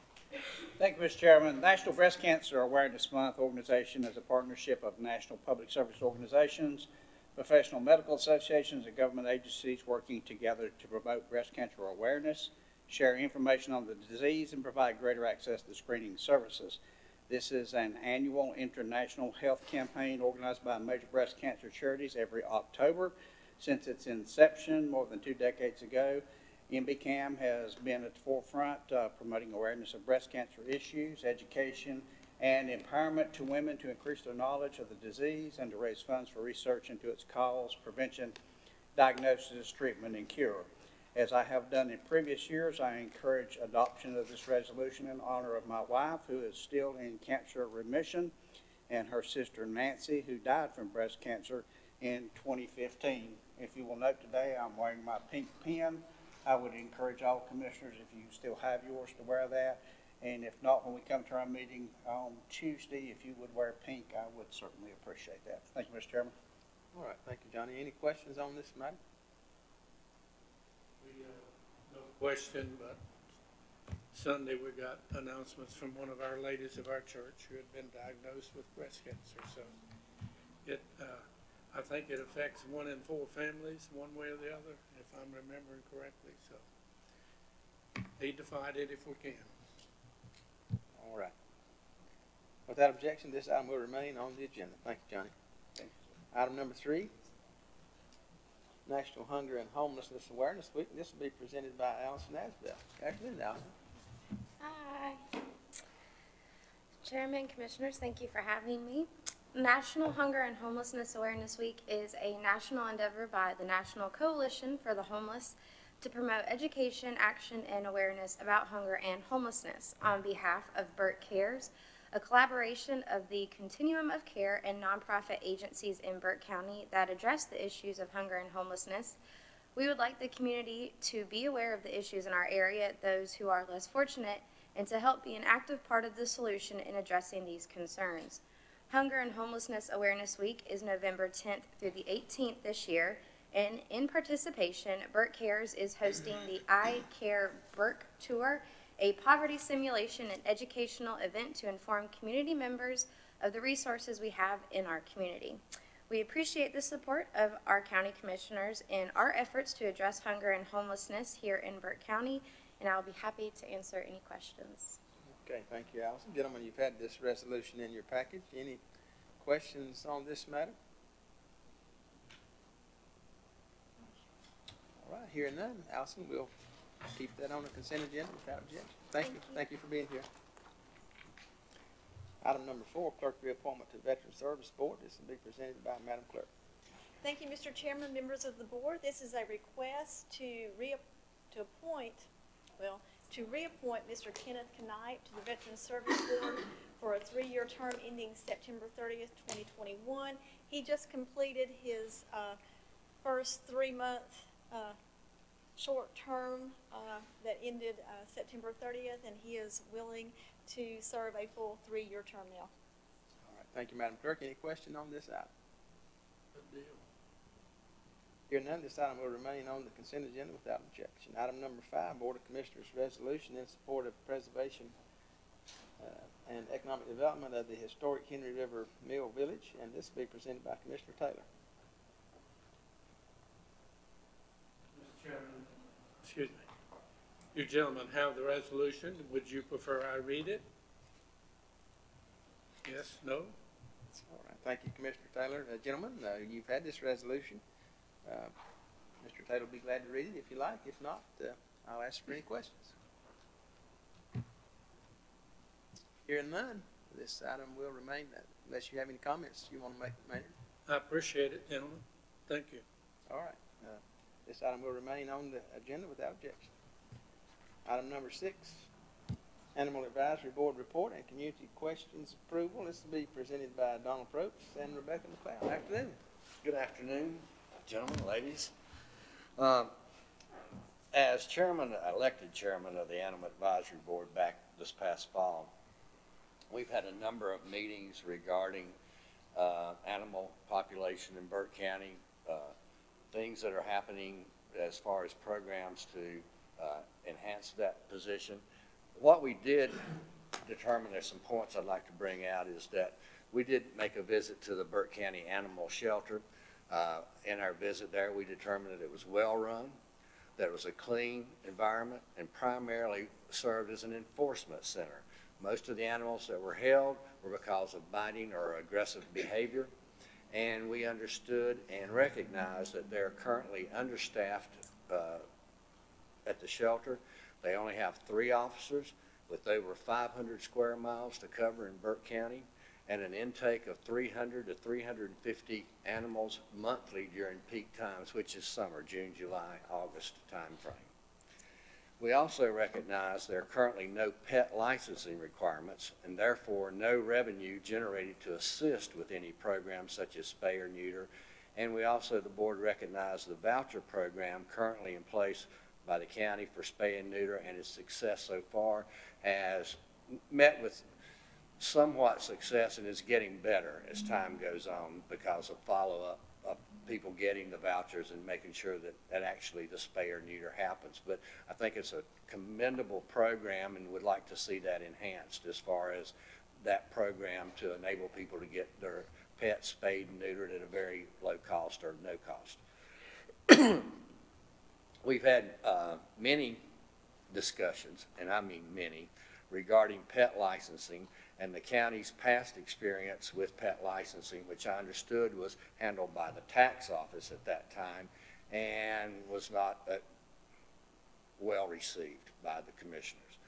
Thank you, Mr. Chairman. National Breast Cancer Awareness Month organization is a partnership of national public service organizations, professional medical associations, and government agencies working together to promote breast cancer awareness, share information on the disease, and provide greater access to screening services. This is an annual international health campaign organized by major breast cancer charities every October. Since its inception more than 2 decades ago, MBCAM has been at the forefront promoting awareness of breast cancer issues, education, and empowerment to women to increase their knowledge of the disease and to raise funds for research into its cause, prevention, diagnosis, treatment, and cure. As I have done in previous years, I encourage adoption of this resolution in honor of my wife, who is still in cancer remission, and her sister Nancy, who died from breast cancer in 2015. If you will note today, I'm wearing my pink pin. I would encourage all commissioners, if you still have yours, to wear that. And if not, when we come to our meeting on Tuesday, if you would wear pink, I would certainly appreciate that. Thank you, Mr. Chairman. All right, thank you, Johnny. Any questions on this matter? No question, but Sunday we got announcements from one of our ladies of our church who had been diagnosed with breast cancer. So it, I think it affects 1 in 4 families, one way or the other, if I'm remembering correctly. So need to fight it if we can. All right. Without objection, this item will remain on the agenda. Thank you, Johnny. Thank Item number 3, National Hunger and Homelessness Awareness Week. This will be presented by Allison Asbell. Good afternoon, Allison. Hi. Chairman, Commissioners, thank you for having me. National Hunger and Homelessness Awareness Week is a national endeavor by the National Coalition for the Homeless to promote education, action, and awareness about hunger and homelessness on behalf of Burke Cares, a collaboration of the Continuum of Care and nonprofit agencies in Burke County that address the issues of hunger and homelessness. We would like the community to be aware of the issues in our area, those who are less fortunate, and to help be an active part of the solution in addressing these concerns. Hunger and Homelessness Awareness Week is November 10th through the 18th this year, and in participation, Burke Cares is hosting the I Care Burke Tour, a poverty simulation and educational event to inform community members of the resources we have in our community. We appreciate the support of our county commissioners in our efforts to address hunger and homelessness here in Burke County, and I'll be happy to answer any questions. Okay, thank you, Allison. Gentlemen, you've had this resolution in your package. Any questions on this matter? All right, hearing none, Allison, we'll keep that on the consent agenda without objection. Thank you. Thank you for being here. Item number 4, clerk reappointment to Veteran Service Board. This will be presented by Madam Clerk. Thank you, Mr. Chairman, members of the board. This is a request to reappoint Mr. Kenneth Knight to the Veteran Service Board for a 3-year term ending September 30th, 2021. He just completed his first 3-month short term that ended September 30th, and he is willing to serve a full 3-year term now. All right, thank you, Madam Clerk. Any question on this item? Good deal. Hearing none, this item will remain on the consent agenda without objection. Item number 5, Board of Commissioners resolution in support of preservation and economic development of the historic Henry River Mill Village, and this will be presented by Commissioner Taylor. Mr. Chairman, excuse me. You gentlemen have the resolution. Would you prefer I read it? Yes, no? All right, thank you, Commissioner Taylor. Gentlemen, you've had this resolution. Mr. Taylor will be glad to read it if you like. If not, I'll ask for any questions. Hearing none, this item will remain, unless you have any comments you want to make, Mayor. I appreciate it, gentlemen. Thank you. All right. This item will remain on the agenda without objection. Item number 6, Animal Advisory Board Report and Community Questions Approval. This will be presented by Donald Probst and Rebecca McLeod. Afternoon. Good afternoon, gentlemen, ladies. As chairman, elected chairman of the Animal Advisory Board back this past fall, we've had a number of meetings regarding animal population in Burke County, things that are happening as far as programs to enhance that position. What we did determine, there's some points I'd like to bring out, is that we did make a visit to the Burke County Animal Shelter. In our visit there, we determined that it was well run, that it was a clean environment, and primarily served as an enforcement center. Most of the animals that were held were because of biting or aggressive behavior, and we understood and recognized that they're currently understaffed at the shelter. They only have 3 officers with over 500 square miles to cover in Burke County, and an intake of 300 to 350 animals monthly during peak times, which is summer, June, July, August timeframe. We also recognize there are currently no pet licensing requirements, and therefore no revenue generated to assist with any programs such as spay or neuter. And we also, the board, recognize the voucher program currently in place by the county for spay and neuter, and its success so far has met with somewhat success and is getting better as time goes on because of follow-up of people getting the vouchers and making sure that actually the spay or neuter happens. But I think it's a commendable program and would like to see that enhanced as far as that program to enable people to get their pets spayed and neutered at a very low cost or no cost. We've had many discussions, and I mean many, regarding pet licensing and the county's past experience with pet licensing, which I understood was handled by the tax office at that time and was not well received by the commissioners.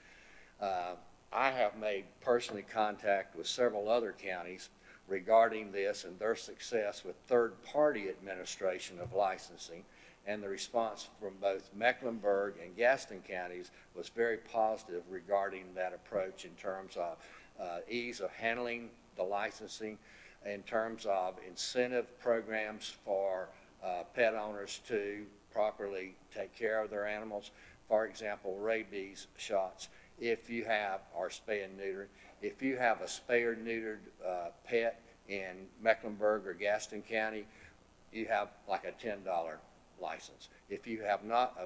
I have made personally contact with several other counties regarding this and their success with third-party administration of licensing, and the response from both Mecklenburg and Gaston counties was very positive regarding that approach in terms of ease of handling the licensing, in terms of incentive programs for pet owners to properly take care of their animals. For example, rabies shots, if you have, or spay and neuter, if you have a spay or neutered pet in Mecklenburg or Gaston County, you have like a $10 license. If you have not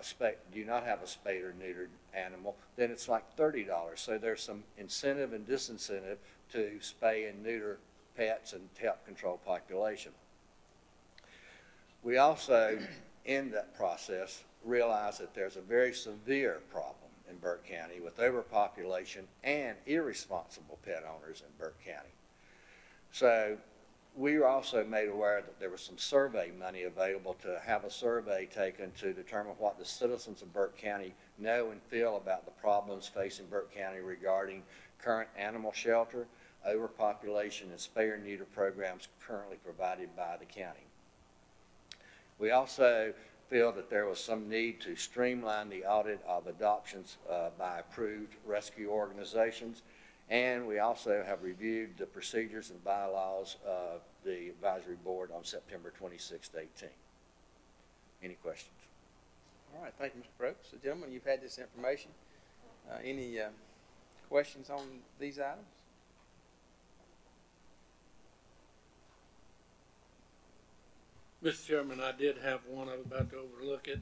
do not have a spayed or neutered animal, then it's like $30. So there's some incentive and disincentive to spay and neuter pets and help control population. We also, in that process, realize that there's a very severe problem in Burke County with overpopulation and irresponsible pet owners in Burke County. So we were also made aware that there was some survey money available to have a survey taken to determine what the citizens of Burke County know and feel about the problems facing Burke County regarding current animal shelter, overpopulation, and spay or neuter programs currently provided by the county. We also feel that there was some need to streamline the audit of adoptions by approved rescue organizations. And we also have reviewed the procedures and bylaws of the advisory board on September 26th to 18th. Any questions? All right, thank you, Mr. Brooks. So, gentlemen, you've had this information. Any questions on these items? Mr. Chairman, I did have one. I was about to overlook it.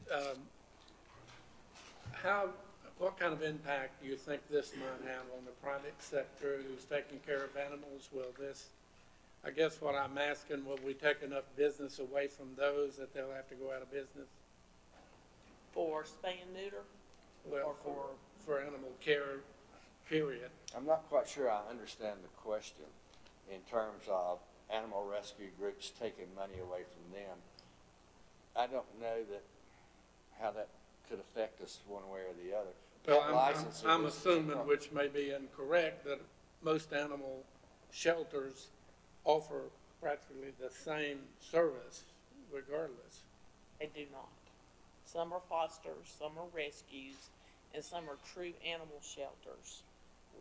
What kind of impact do you think this might have on the private sector who's taking care of animals? Will this, I guess what I'm asking, will we take enough business away from those that they'll have to go out of business? For spay and neuter? Well, for animal care, period. I'm not quite sure I understand the question in terms of animal rescue groups taking money away from them. I don't know how that could affect us one way or the other. Well, I'm assuming, which may be incorrect, that most animal shelters offer practically the same service regardless. They do not. Some are fosters, some are rescues, and some are true animal shelters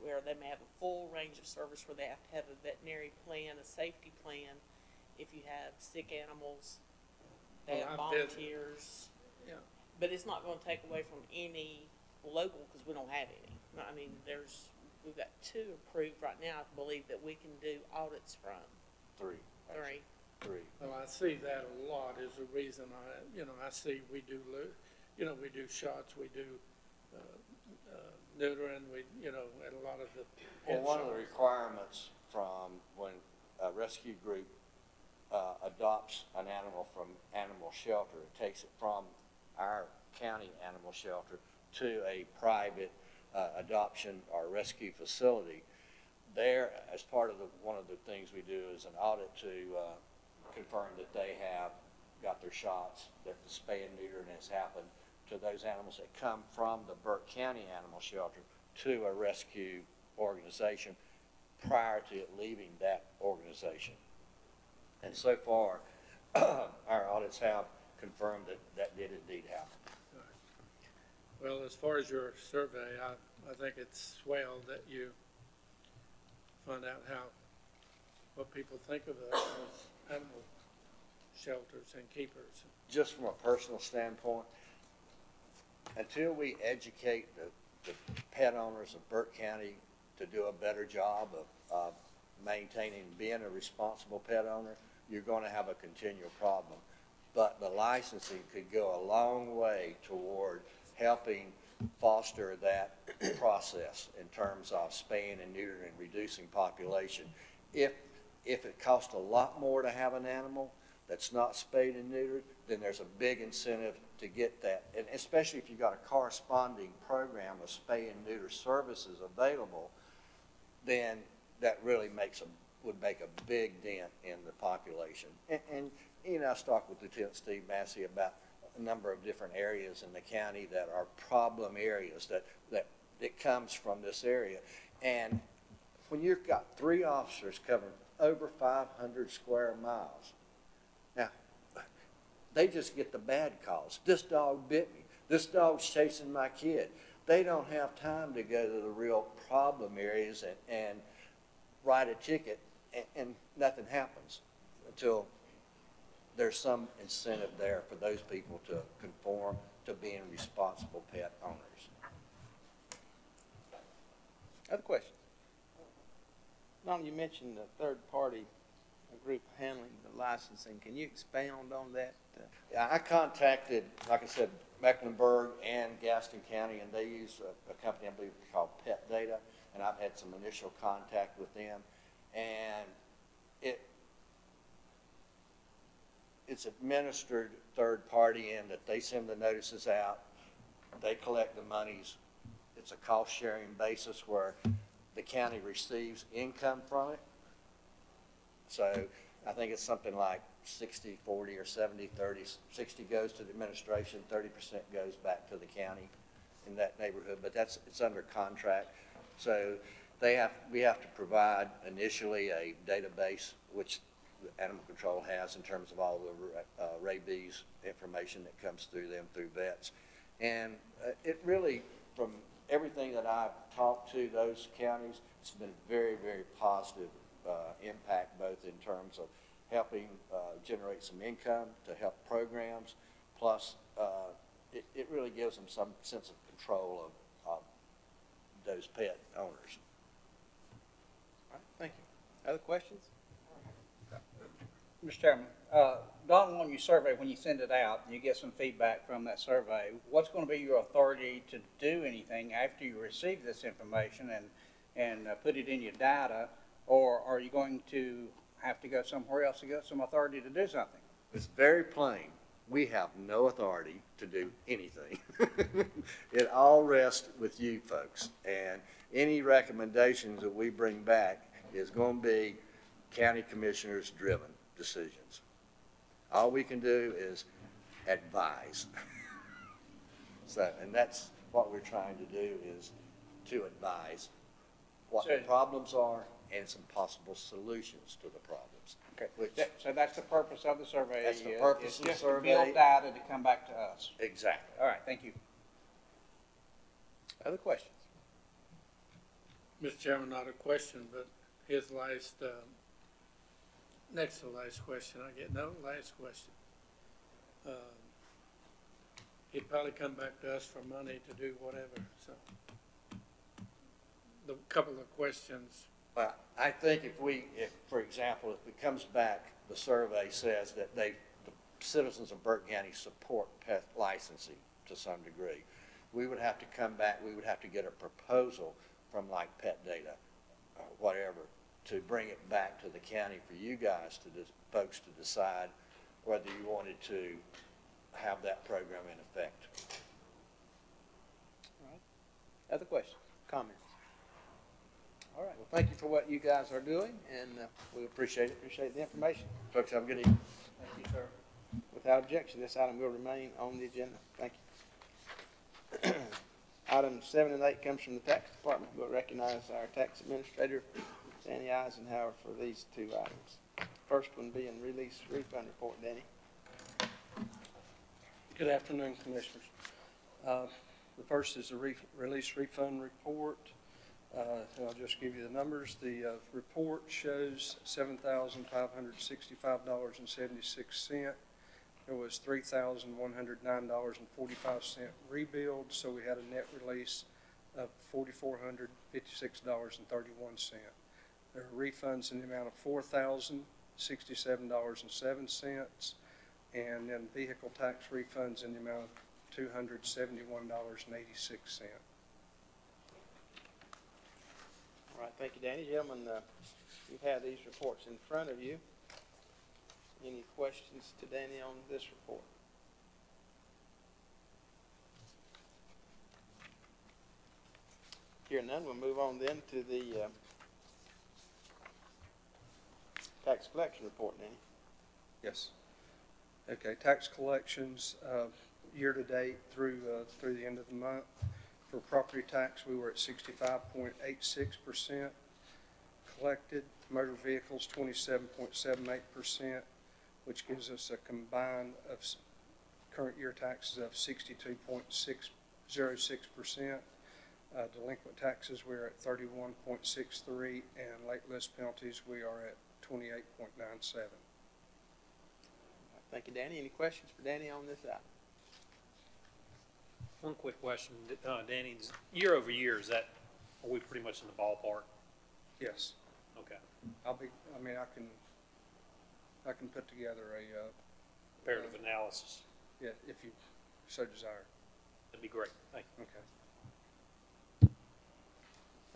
where they may have a full range of service where they have to have a veterinary plan, a safety plan. If you have sick animals, they have volunteers. Yeah. but it's not gonna take away from any local, because we don't have any. I mean, we've got 2 approved right now, I believe, that we can do audits from. 3. 3. Well, I see that a lot is the reason I see we do, we do shots, we do, neutering, at a lot of the Well, pet one of the shops. requirements from when a rescue group adopts an animal from animal shelter, it takes it from our county animal shelter to a private adoption or rescue facility. There, as part of one of the things we do is an audit to confirm that they have got their shots, that the spay and neutering has happened to those animals that come from the Burke County Animal Shelter to a rescue organization prior to it leaving that organization. And so far, our audits have confirmed that that did indeed happen. Well, as far as your survey, I think it's swell that you find out what people think of us as animal shelters and keepers. Just from a personal standpoint, until we educate the pet owners of Burke County to do a better job of maintaining, being a responsible pet owner, you're going to have a continual problem. But the licensing could go a long way toward helping foster that process in terms of spaying and neutering and reducing population. If it costs a lot more to have an animal that's not spayed and neutered, then there's a big incentive to get that. And especially if you've got a corresponding program of spay and neuter services available, then that really would make a big dent in the population. And I talked with Lieutenant Steve Massey about a number of different areas in the county that are problem areas that it comes from this area. And when you've got 3 officers covering over 500 square miles, now, they just get the bad calls. This dog bit me. This dog's chasing my kid. They don't have time to go to the real problem areas and write a ticket, and nothing happens until there's some incentive there for those people to conform to being responsible pet owners. Other questions? Don, you mentioned the third party group handling the licensing. Can you expand on that? Yeah, I contacted, like I said, Mecklenburg and Gaston County, and they use a company I believe called Pet Data, and I've had some initial contact with them, and it's administered third party in that they send the notices out, they collect the monies. It's a cost sharing basis where the county receives income from it. So I think it's something like 60-40 or 70-30. 60 goes to the administration, 30% goes back to the county in that neighborhood, but it's under contract. So we have to provide initially a database, which Animal Control has in terms of all the rabies information that comes through them through vets. And it really, from everything that I've talked to those counties, it's been very, very positive impact, both in terms of helping generate some income to help programs, plus it really gives them some sense of control of those pet owners. All right, thank you. Other questions? Mr. Chairman, Don, when you survey, when you send it out, and you get some feedback from that survey, what's going to be your authority to do anything after you receive this information and put it in your data, or are you going to have to go somewhere else to get some authority to do something? It's very plain. We have no authority to do anything. It all rests with you folks, and any recommendations that we bring back is going to be county commissioners driven decisions. All we can do is advise. And that's what we're trying to do, is to advise what the problems are and some possible solutions to the problems. Okay. So that's the purpose of the survey. That's the purpose of the survey. Just to build data to come back to us. Exactly. All right, thank you. Other questions? Mr. Chairman, not a question, but his last, next to last question, last question. he'd probably come back to us for money to do whatever, so. The couple of questions, Well, I think if, for example, if it comes back, the survey says that the citizens of Burke County support pet licensing to some degree, we would have to come back, we would have to get a proposal from like Pet Data, or whatever, to bring it back to the county for you guys folks to decide whether you wanted to have that program in effect. All right. Other questions, comments? All right, well, thank you for what you guys are doing, and we appreciate it, appreciate the information. Folks, have a good evening. Thank you, sir. Without objection, this item will remain on the agenda. Thank you. Items 7 and 8 comes from the Tax Department. We'll recognize our Tax Administrator, Danny Eisenhower, for these two items. First one being Release Refund Report. Danny. Good afternoon, Commissioners. The first is the Release Refund Report. And I'll just give you the numbers. The report shows $7,565.76. There was $3,109.45 rebuild, so we had a net release of $4,456.31. There are refunds in the amount of $4,067.07, and then vehicle tax refunds in the amount of $271.86. All right, thank you, Danny. Gentlemen, you've had these reports in front of you. Any questions to Danny on this report? Here none, we'll move on then to the tax collection report, Danny. Yes. Okay, tax collections year-to-date through the end of the month. For property tax, we were at 65.86% collected. Motor vehicles, 27.78%, which gives us a combined of current year taxes of 62.606%. Delinquent taxes, we're at 31.63%, and late list penalties, we are at 28.97%. Thank you, Danny. Any questions for Danny on this item? One quick question, Danny, year over year, are we pretty much in the ballpark? Yes. Okay. I can put together a Comparative analysis. yeah, if you so desire. That'd be great. Thank you. Okay.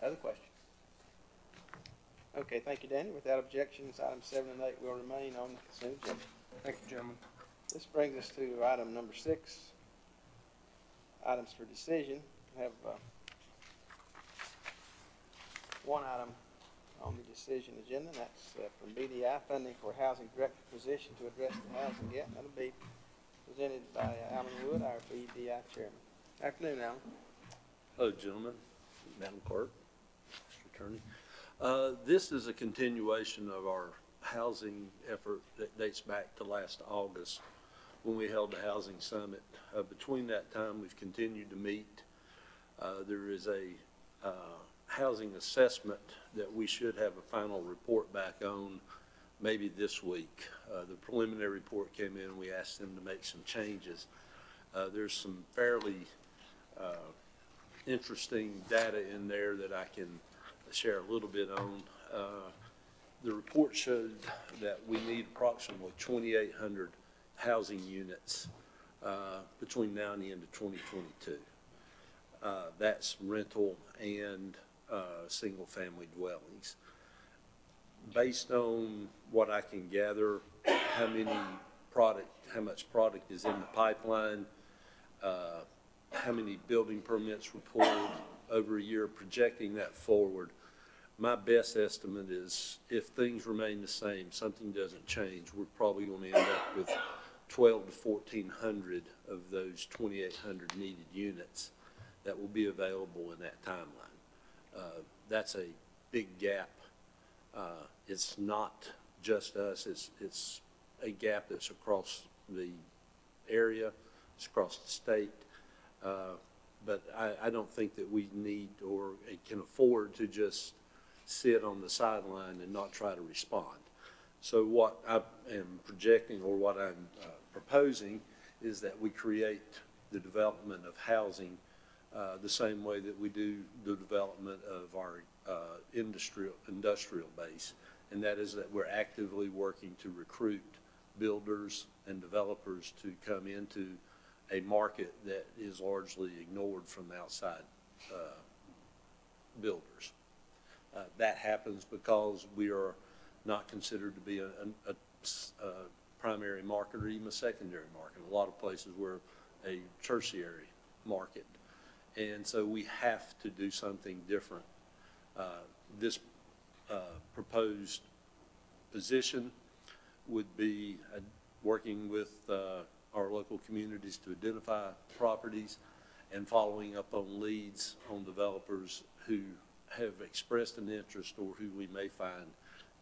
Other questions? Okay, thank you, Danny. Without objections, items 7 and 8 will remain on the consent agenda. Thank you, gentlemen. This brings us to item number 6, items for decision. We have one item on the decision agenda, and that's from BDI, funding for housing director position to address the housing gap. That'll be presented by Alan Wood, our BDI chairman. Afternoon, Alan. Hello, gentlemen, Madam Clerk, Mr. Attorney. This is a continuation of our housing effort that dates back to last August when we held the Housing Summit. Between that time, we've continued to meet. There is a housing assessment that we should have a final report back on maybe this week. The preliminary report came in and we asked them to make some changes. There's some fairly interesting data in there that I can share a little bit on. The report showed that we need approximately 2,800 housing units between now and the end of 2022. That's rental and single-family dwellings. Based on what I can gather, how much product is in the pipeline, how many building permits were pulled over a year, projecting that forward, my best estimate is if things remain the same, something doesn't change, we're probably going to end up with 1,200 to 1,400 of those 2,800 needed units that will be available in that timeline. That's a big gap. It's not just us. It's a gap that's across the area. It's across the state. But I don't think that we need or can afford to just sit on the sideline and not try to respond. So what I am projecting, or what I'm proposing, is that we create the development of housing the same way that we do the development of our industrial base, and that is that we're actively working to recruit builders and developers to come into a market that is largely ignored from outside builders. That happens because we are not considered to be a primary market or even a secondary market. A lot of places we're a tertiary market. And so we have to do something different. This proposed position would be working with our local communities to identify properties and following up on leads on developers who have expressed an interest or who we may find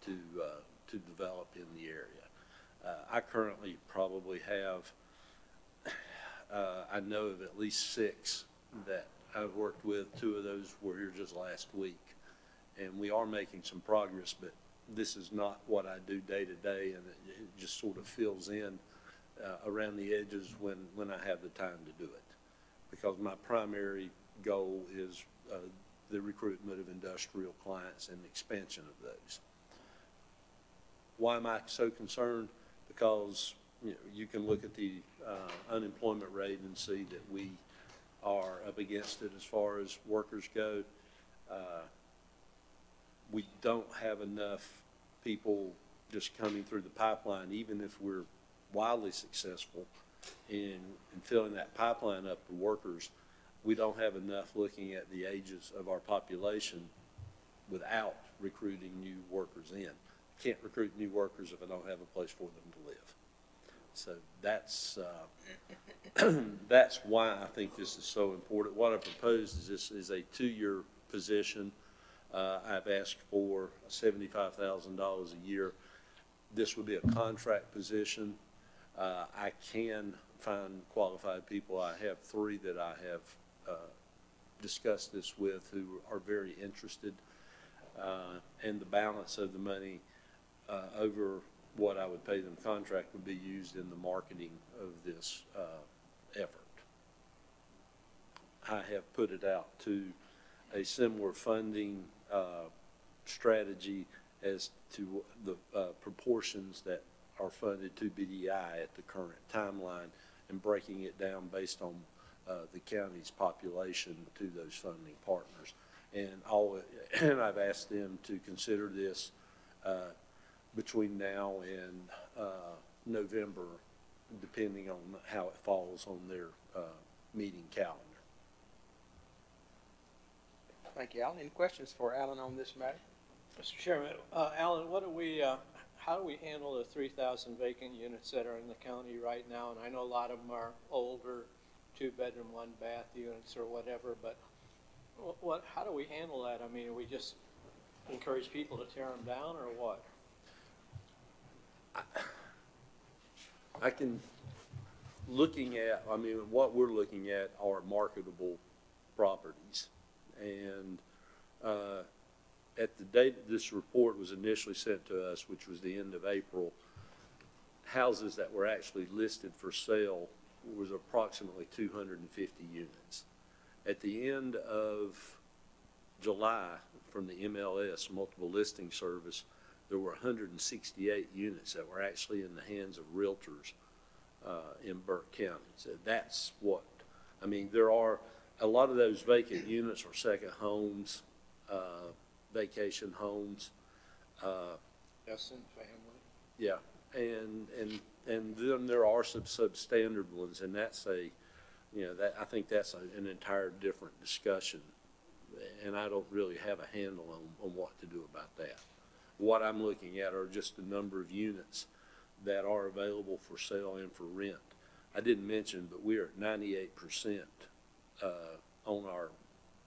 to develop in the area. I currently probably have, I know of at least 6 that I've worked with. 2 of those were here just last week. And we are making some progress, but this is not what I do day to day, and it just sort of fills in around the edges when I have the time to do it. Because my primary goal is the recruitment of industrial clients and expansion of those. Why am I so concerned? Because you can look at the unemployment rate and see that we are up against it as far as workers go. We don't have enough people just coming through the pipeline, even if we're wildly successful in filling that pipeline up with workers. We don't have enough looking at the ages of our population without recruiting new workers in. I can't recruit new workers if I don't have a place for them to live. So that's that's why I think this is so important. What I propose is this is a 2-year position. I've asked for $75,000 a year. This would be a contract position. I can find qualified people. I have 3 that I have discussed this with who are very interested. And the balance of the money over what I would pay them contract would be used in the marketing of this effort. I have put it out to a similar funding strategy as to the proportions that are funded to BDI at the current timeline, and breaking it down based on the county's population to those funding partners. And I've asked them to consider this between now and November, depending on how it falls on their meeting calendar. Thank you, Alan. Any questions for Alan on this matter? Mr. Chairman, Alan, what do we, how do we handle the 3,000 vacant units that are in the county right now? And I know a lot of them are older, 2-bedroom, 1-bath units or whatever, but how do we handle that? I mean, we just encourage people to tear them down or what? I can, what we're looking at are marketable properties. And at the date this report was initially sent to us, which was the end of April, houses that were actually listed for sale was approximately 250 units. At the end of July, from the MLS, Multiple Listing Service, there were 168 units that were actually in the hands of realtors in Burke County. So that's what, I mean, there are, a lot of those vacant units are second homes, vacation homes. Yes, and family. Yeah, and then there are some substandard ones, and that's a, that I think that's an entire different discussion, and I don't really have a handle on what to do about that. What I'm looking at are just the number of units that are available for sale and for rent. I didn't mention, but we are at 98% on our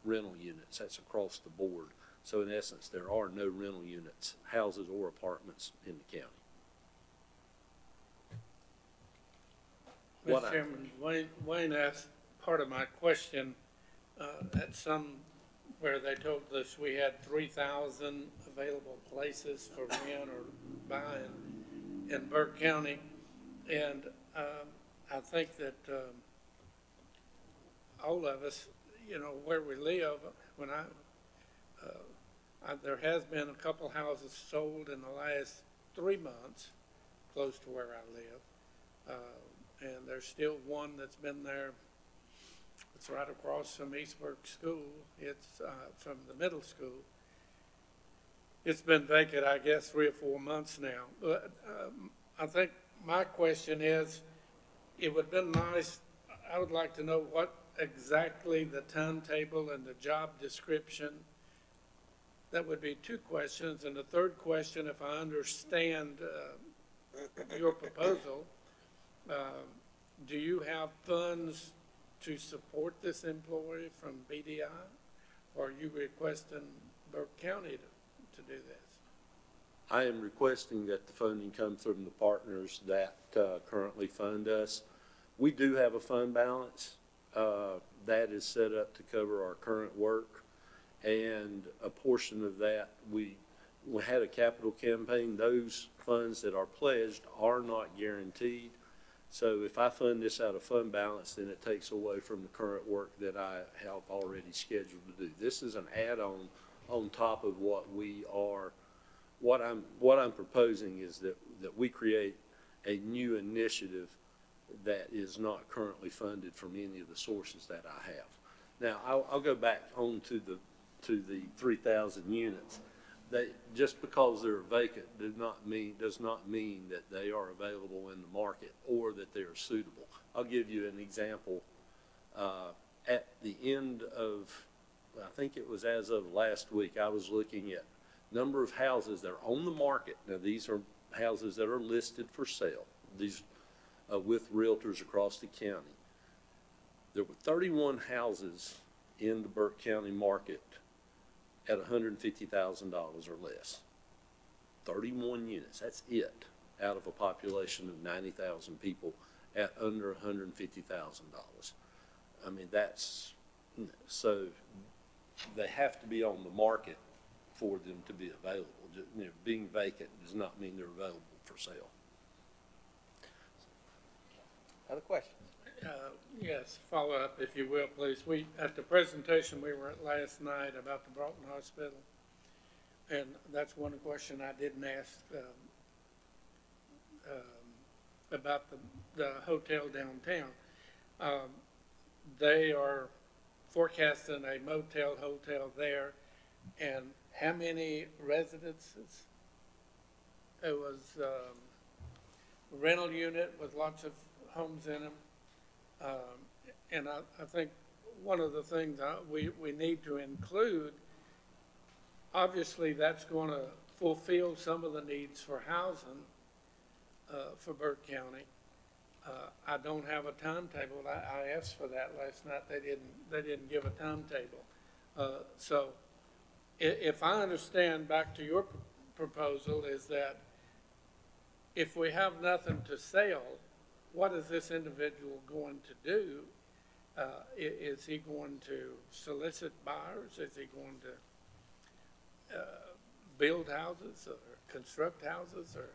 rental units. That's across the board. So in essence, there are no rental units, houses or apartments in the county. Mr. Chairman, Wayne asked part of my question at where they told us we had 3,000 available places for rent or buying in Burke County. And I think that all of us, where we live, when there has been a couple houses sold in the last 3 months close to where I live. And there's still one that's been there. It's right across from East Burke School. It's from the middle school. It's been vacant, I guess, 3 or 4 months now. But I think my question is, it would have been nice, I would like to know what exactly the timetable and the job description. That would be 2 questions. And the third question, if I understand your proposal, do you have funds to support this employee from BDI? Or are you requesting Burke County to do this? I am requesting that the funding come from the partners that currently fund us. We do have a fund balance that is set up to cover our current work, and a portion of that we had a capital campaign. Those funds that are pledged are not guaranteed. So if I fund this out of fund balance, then it takes away from the current work that I have already scheduled to do. This is an add-on on top of what we are. What I'm proposing is that we create a new initiative that is not currently funded from any of the sources that I have. Now, I'll go back on to the 3,000 units. Just because they're vacant does not mean that they are available in the market or that they are suitable. I'll give you an example. At the end of, I think it was as of last week, I was looking at number of houses that are on the market. Now, these are houses that are listed for sale. These with realtors across the county. There were 31 houses in the Burke County market at $150,000 or less. 31 units, that's it, out of a population of 90,000 people at under $150,000. I mean, so they have to be on the market for them to be available. Being vacant does not mean they're available for sale. Other questions? Yes, follow up, if you will, please. At the presentation we were at last night about the Broughton Hospital, and that's one question I didn't ask about the hotel downtown. They are forecasting a motel hotel there, and how many residences? It was a rental unit with lots of homes in them. And I think one of the things we need to include, obviously that's going to fulfill some of the needs for housing for Burke County. I don't have a timetable. I asked for that last night. They didn't give a timetable. So if I understand, back to your proposal, is that if we have nothing to sell, what is this individual going to do? Is he going to solicit buyers? Is he going to build houses or construct houses? Or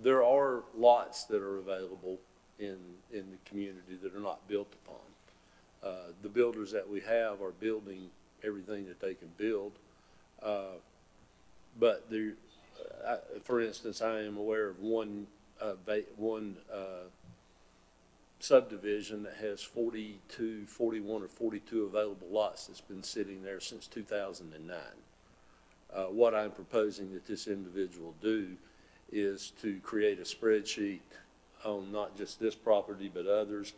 there are lots that are available in the community that are not built upon. The builders that we have are building everything that they can build. But for instance, I am aware of one subdivision that has 41 or 42 available lots that's been sitting there since 2009. What I'm proposing that this individual do is to create a spreadsheet on not just this property but others,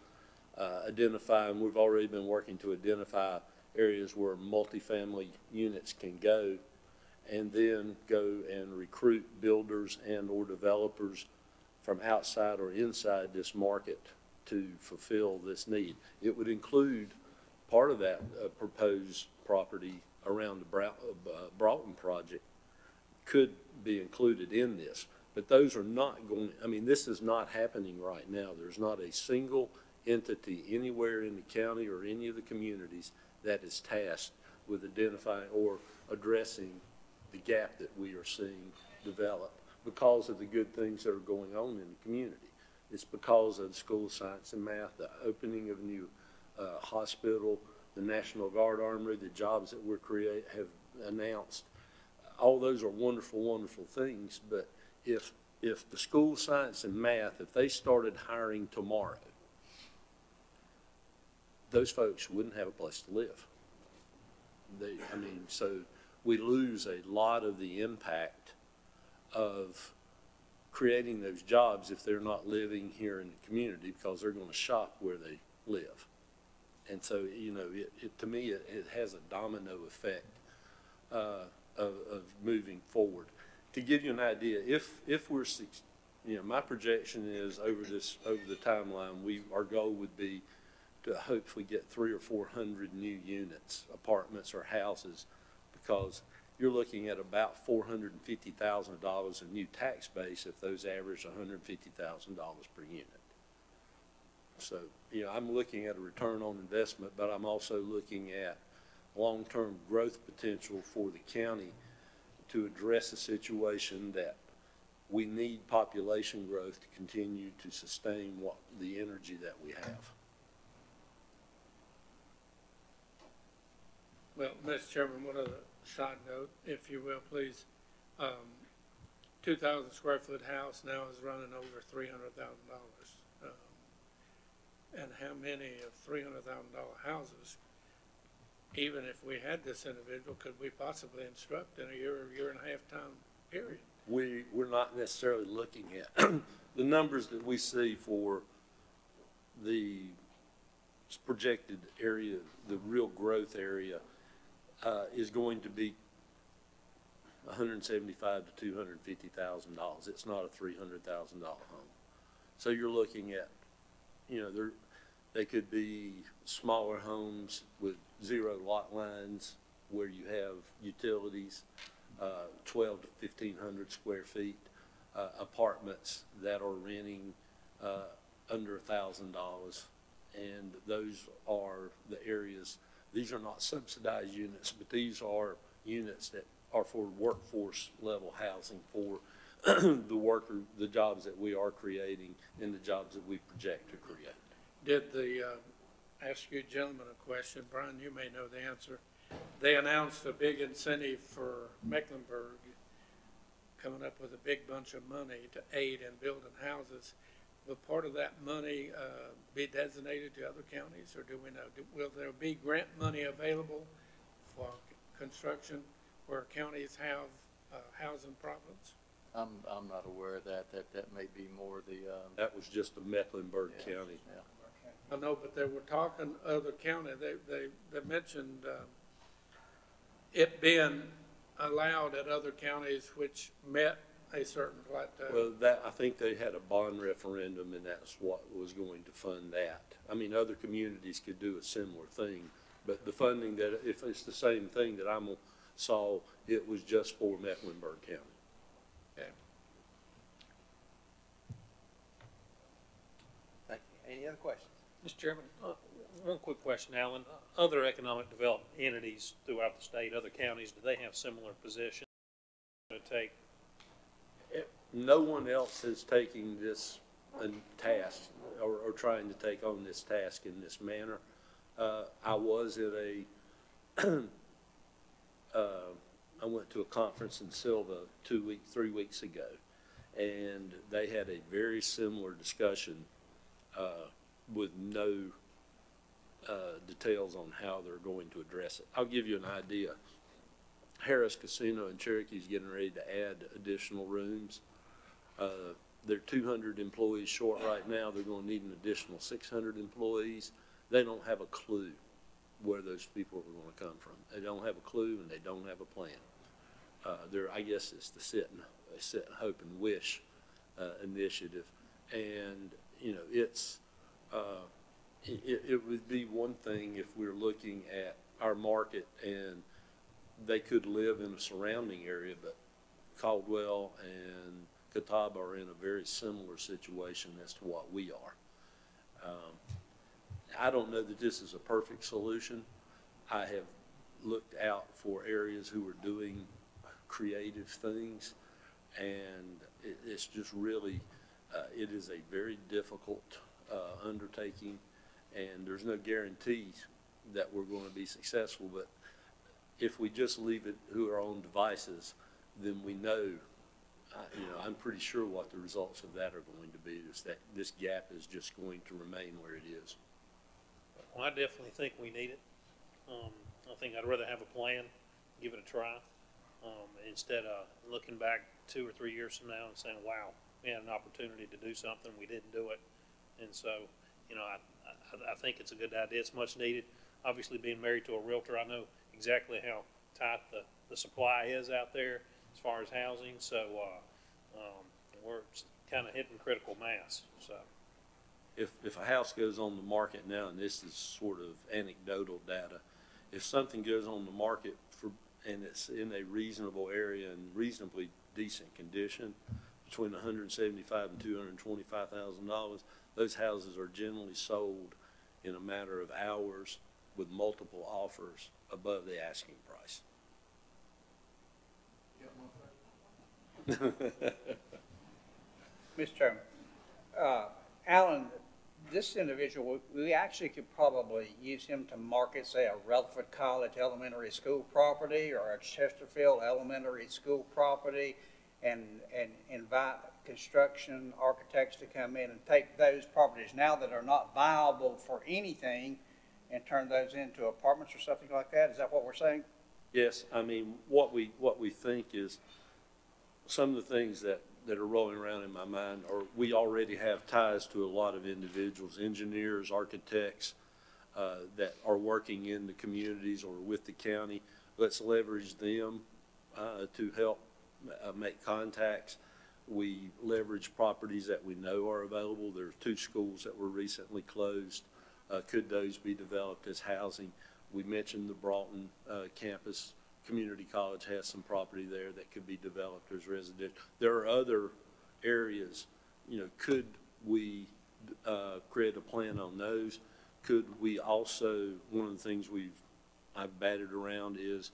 and we've already been working to identify areas where multifamily units can go, and then go and recruit builders and or developers from outside or inside this market to fulfill this need. It would include part of that proposed property around the Broughton project could be included in this, but those are not going, I mean, this is not happening right now. There's not a single entity anywhere in the county or any of the communities that is tasked with identifying or addressing the gap that we are seeing develop because of the good things that are going on in the community. It's because of the School of Science and Math, the opening of new hospital, the National Guard Armory, the jobs that have announced. All those are wonderful, wonderful things, but if the school science and math, if they started hiring tomorrow, those folks wouldn't have a place to live. So we lose a lot of the impact of creating those jobs if they're not living here in the community, because they're going to shop where they live. And so, to me, it has a domino effect of moving forward. To give you an idea, if we're, my projection is over the timeline, our goal would be to hopefully get 300 or 400 new units, apartments or houses, because you're looking at about $450,000 in new tax base if those average $150,000 per unit. So, I'm looking at a return on investment, but I'm also looking at long-term growth potential for the county to address a situation that we need population growth to continue to sustain the energy that we have. Well, Mr. Chairman, one other side note, if you will, please. 2,000 square foot house now is running over $300,000. And how many of $300,000 houses, even if we had this individual, could we possibly instruct in a year and a half time period? We're not necessarily looking at the numbers that we see for the projected area, the real growth area, is going to be $175,000 to $250,000. It's not a $300,000 home. So you're looking at, they could be smaller homes with 0 lot lines where you have utilities, 12 to 1,500 square feet, apartments that are renting under $1,000, and those are the areas. These are not subsidized units, but these are units that are for workforce level housing for the jobs that we are creating and the jobs that we project to create. Did ask you gentlemen a question, Brian, you may know the answer. They announced a big incentive for Mecklenburg, coming up with a big bunch of money to aid in building houses. Will part of that money be designated to other counties, or do we know? Will there be grant money available for construction where counties have housing problems? I'm not aware of that. That may be more the. That was just a Mecklenburg County. Yeah. I know, but they were talking other county. They mentioned it being allowed at other counties which met a certain plateau. Well, I think they had a bond referendum, and that's what was going to fund that. I mean, other communities could do a similar thing, but the funding that, if it's the same thing that I saw, it was just for Mecklenburg County. Okay. Thank you. Any other questions? Mr. Chairman, one quick question, Alan. Other economic development entities throughout the state, other counties, do they have similar positions to take? No one else is taking this task or trying to take on this task in this manner. I was at I went to a conference in Silva 3 weeks ago, and they had a very similar discussion with no details on how they're going to address it. I'll give you an idea. Harris Casino in Cherokee is getting ready to add additional rooms. They're 200 employees short right now. They're going to need an additional 600 employees. They don't have a clue where those people are going to come from. They don't have a clue, and they don't have a plan. I guess it's the sit and hope and wish initiative, and it would be one thing if we're looking at our market and they could live in a surrounding area, but Caldwell and Catawba are in a very similar situation as to what we are. I don't know that this is a perfect solution. I have looked out for areas who are doing creative things, and it's just really, it is a very difficult undertaking, and there's no guarantee that we're going to be successful, but if we just leave it who are on devices, then we know, I'm pretty sure what the results of that are going to be, is that this gap is just going to remain where it is. Well, I definitely think we need it. I think I'd rather have a plan, give it a try, instead of looking back 2 or 3 years from now and saying, wow, we had an opportunity to do something, we didn't do it. And so, I think it's a good idea. It's much needed. Obviously, being married to a realtor, I know exactly how tight the supply is out there as far as housing. So we're kind of hitting critical mass. So If a house goes on the market now, and this is sort of anecdotal data, if something goes on the market and it's in a reasonable area and reasonably decent condition, between $175,000 and $225,000, those houses are generally sold in a matter of hours with multiple offers above the asking price. Mr. Chairman, Alan, this individual, we actually could probably use him to market, say, a Rutherford College Elementary School property or a Chesterfield Elementary School property, and invite construction architects to come in and take those properties now that are not viable for anything and turn those into apartments or something like that. Is that what we're saying? Yes, I mean, what we think is some of the things that are rolling around in my mind are, we already have ties to a lot of individuals, engineers, architects, that are working in the communities or with the county. Let's leverage them to help make contacts. We leverage properties that we know are available. There are 2 schools that were recently closed. Could those be developed as housing? We mentioned the Broughton campus. Community College has some property there that could be developed as residential. There are other areas, could we create a plan on those? Could we also, one of the things I've batted around is,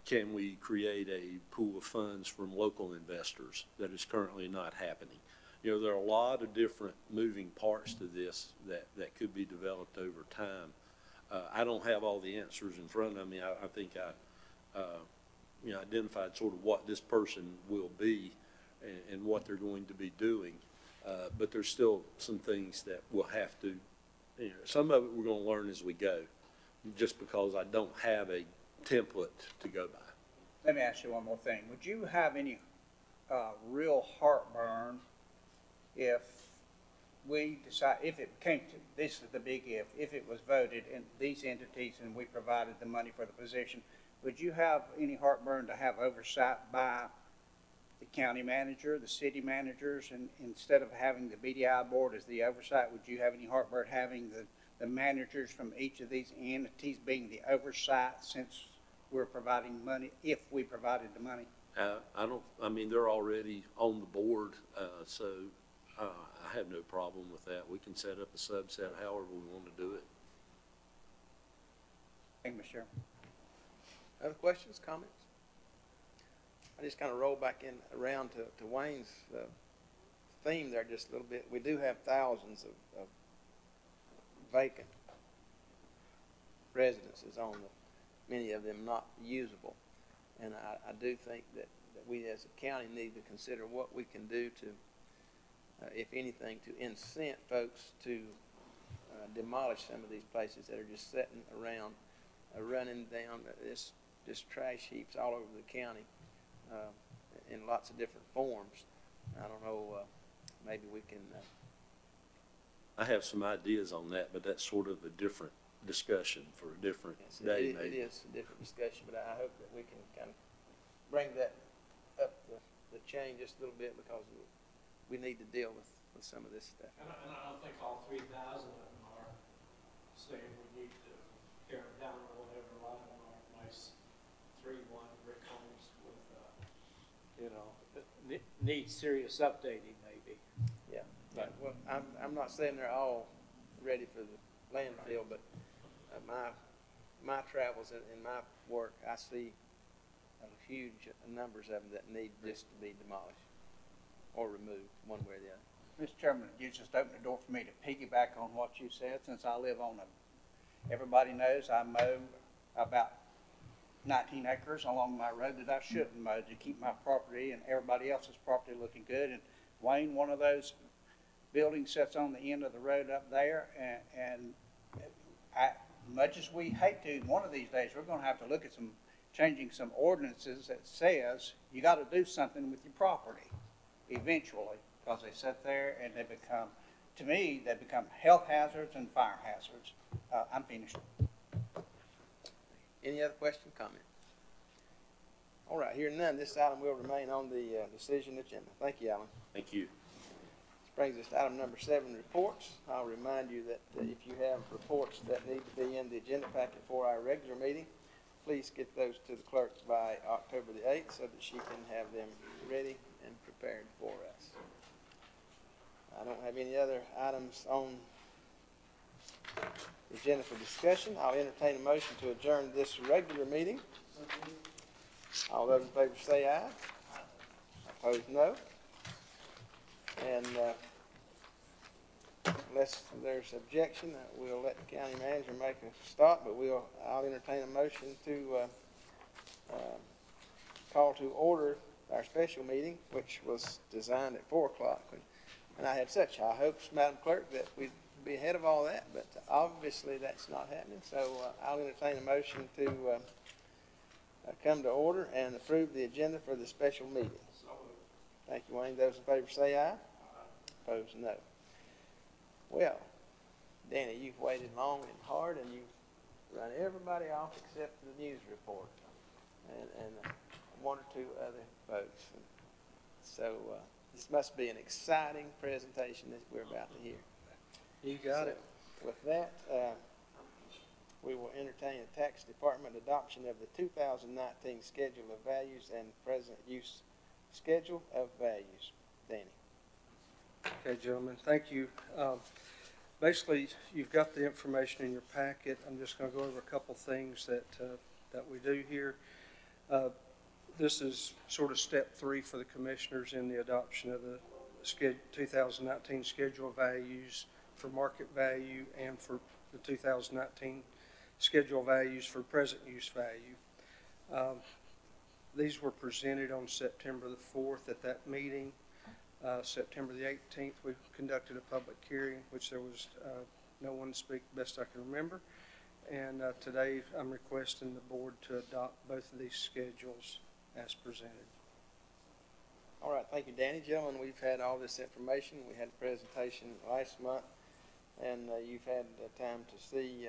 can we create a pool of funds from local investors? That is currently not happening. There are a lot of different moving parts to this that could be developed over time. I don't have all the answers in front of me. I think I identified sort of what this person will be and what they're going to be doing. But there's still some things that we'll have to, some of it we're going to learn as we go, just because I don't have a template to go by. Let me ask you one more thing. Would you have any real heartburn if we decide, if it came to, this is the big if it was voted in these entities and we provided the money for the position, would you have any heartburn to have oversight by the county manager, the city managers, and instead of having the BDI board as the oversight, would you have any heartburn having the managers from each of these entities being the oversight, since we're providing money, if we provided the money? I mean, they're already on the board, so I have no problem with that. We can set up a subset however we want to do it. Thank you, Mr. Chairman. Other questions, comments? I just kind of roll back in around to Wayne's theme there just a little bit. We do have thousands of vacant residences on many of them not usable. And I do think that we as a county need to consider what we can do to, if anything, to incent folks to demolish some of these places that are just sitting around, running down just trash heaps all over the county in lots of different forms. I don't know, maybe we can... I have some ideas on that, but that's sort of a different discussion for a different day, maybe. It is a different discussion, but I hope that we can kind of bring that up the chain just a little bit, because we need to deal with some of this stuff. And I don't think all 3,000 of them are saying we need to tear them down or whatever. A lot of them are nice 3-1 brick homes with, need serious updating maybe. Yeah. Right. Well, I'm not saying they're all ready for the landfill, but my travels in my work, I see huge numbers of them that need just to be demolished or removed, one way or the other. Mr. Chairman, you just opened the door for me to piggyback on what you said, since I live on everybody knows I mow about 19 acres along my road that I shouldn't mow to keep my property and everybody else's property looking good. And Wayne, one of those buildings sits on the end of the road up there, and much as we hate to, one of these days, we're gonna have to look at changing some ordinances that says you gotta do something with your property eventually, because they sit there and they become, to me, they become health hazards and fire hazards. I'm finished. Any other question, comment? All right, hearing none, this item will remain on the decision agenda. Thank you, Alan. Thank you. This brings us to item number 7, reports. I'll remind you that if you have reports that need to be in the agenda packet for our regular meeting, please get those to the clerk by October the 8th so that she can have them ready and prepared for us. I don't have any other items on the agenda for discussion. I'll entertain a motion to adjourn this regular meeting. All those in favor say aye. Opposed, no. And unless there's objection, we'll let the county manager make a start, but I'll entertain a motion to call to order our special meeting, which was designed at 4 o'clock. And I had such high hopes, Madam Clerk, that we'd be ahead of all that, but obviously that's not happening. So I'll entertain a motion to come to order and approve the agenda for the special meeting. Thank you, Wayne. Those in favor say aye. Opposed, no. Well, Danny, you've waited long and hard, and you've run everybody off except the news report and 1 or 2 other folks. And so this must be an exciting presentation that we're about to hear. You got it. With that, we will entertain a tax department adoption of the 2019 schedule of values and present use schedule of values. Danny. Okay, gentlemen, thank you. Basically, you've got the information in your packet. I'm just going to go over a couple things that we do here. This is sort of step 3 for the commissioners in the adoption of the 2019 schedule of values for market value and for the 2019 schedule values for present use value. These were presented on September the 4th at that meeting. September the 18th, we conducted a public hearing, which there was no one to speak, best I can remember. And today I'm requesting the board to adopt both of these schedules as presented. All right, thank you, Danny. Gentlemen, we've had all this information. We had a presentation last month, and you've had time to see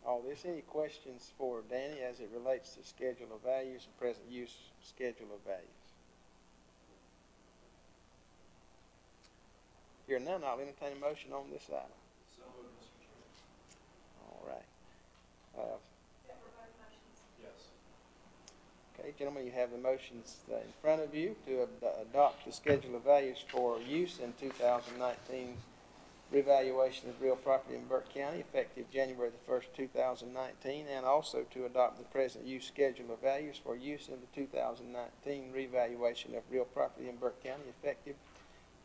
all this. Any questions for Danny as it relates to schedule of values and present use schedule of values? Hearing none, I'll entertain a motion on this item. So moved, Mr. Chairman. All right. Yes. Okay, gentlemen, you have the motions in front of you to adopt the schedule of values for use in 2019 revaluation of real property in Burke County effective January the 1st, 2019, and also to adopt the present use schedule of values for use in the 2019 revaluation of real property in Burke County effective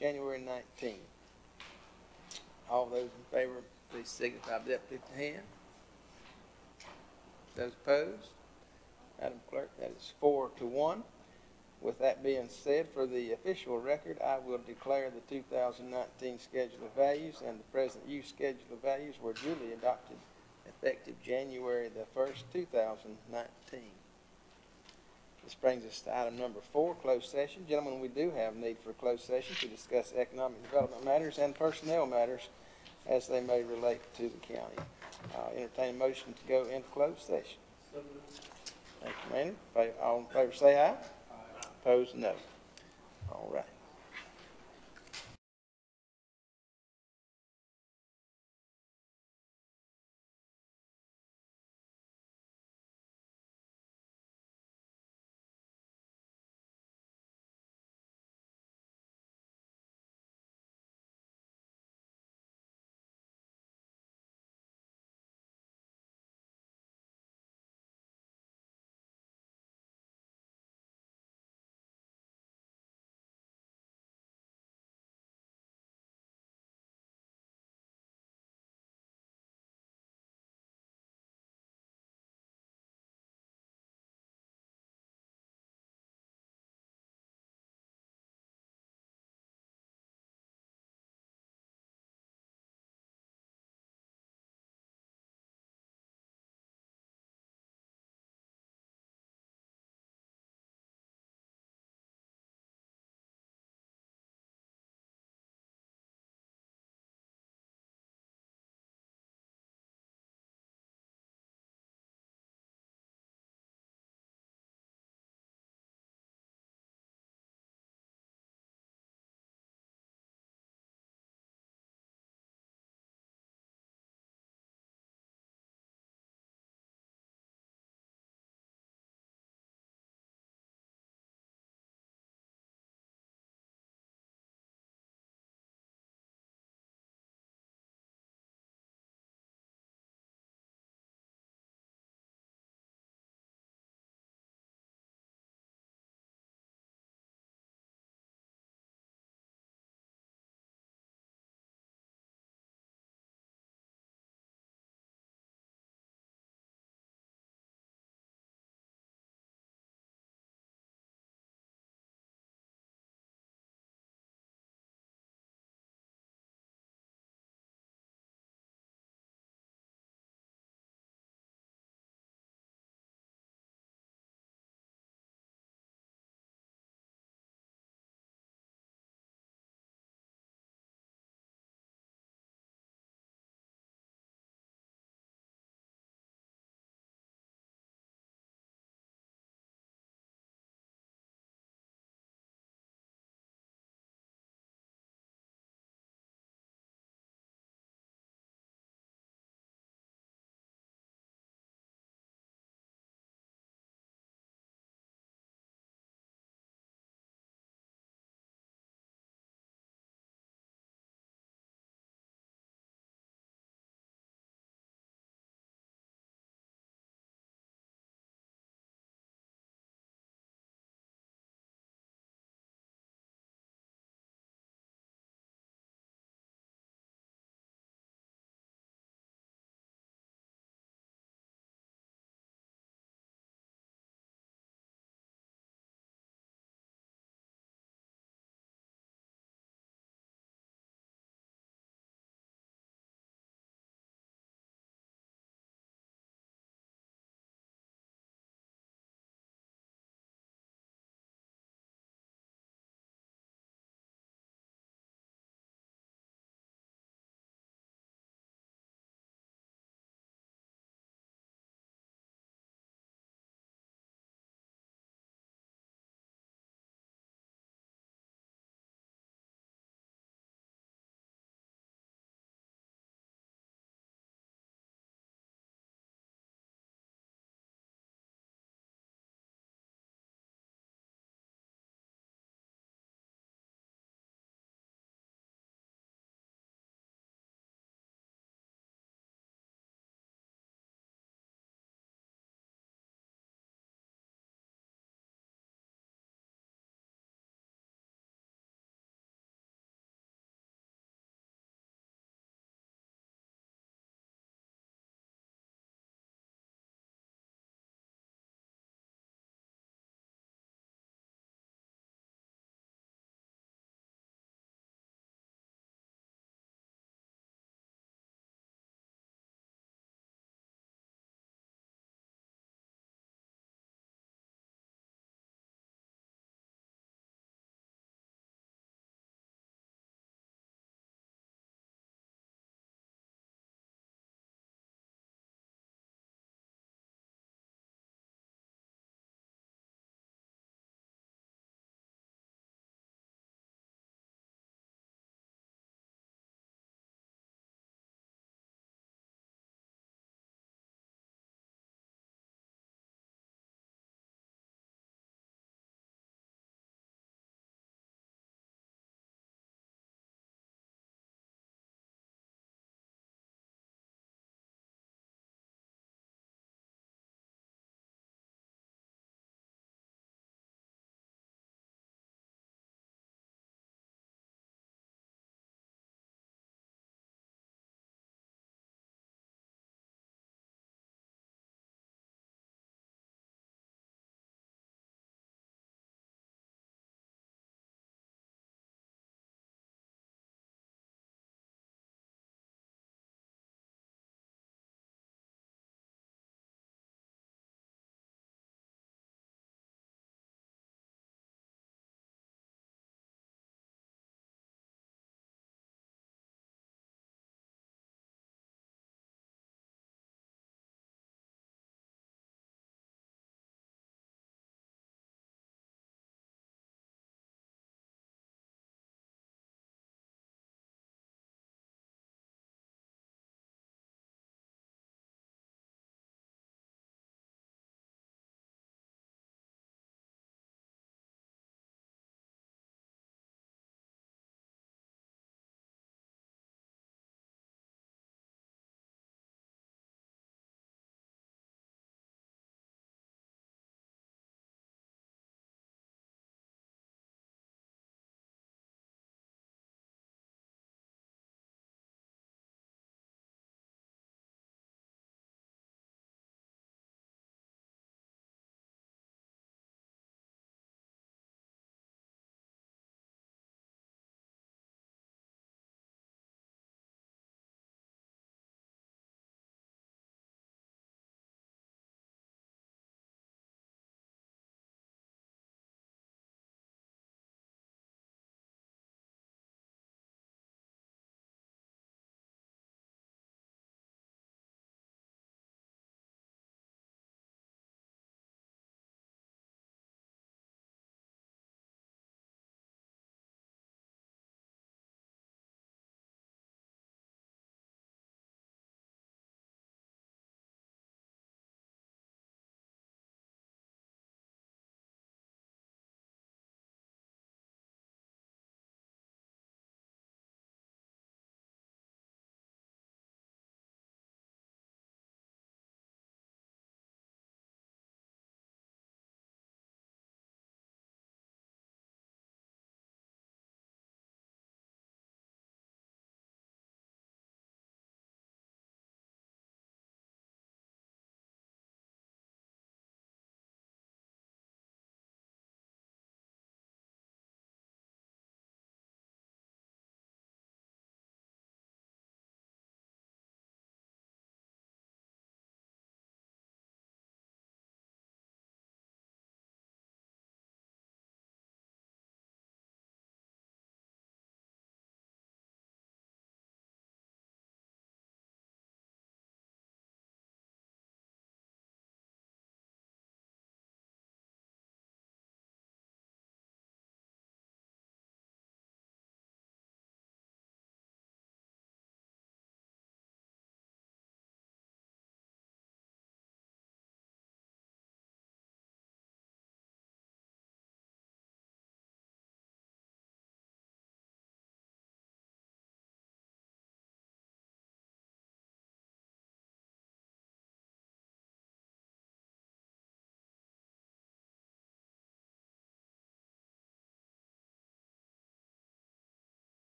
January 19. All those in favor, please signify by lifting the hand. Those opposed? Madam Clerk, that is 4-1. With that being said, for the official record, I will declare the 2019 schedule of values and the present use schedule of values were duly adopted effective January the 1st, 2019. This brings us to item number 4, closed session. Gentlemen, we do have need for a closed session to discuss economic development matters and personnel matters as they may relate to the county. I'll entertain a motion to go into closed session. Thank you, Manny. All in favor say aye. Opposed, no. All right.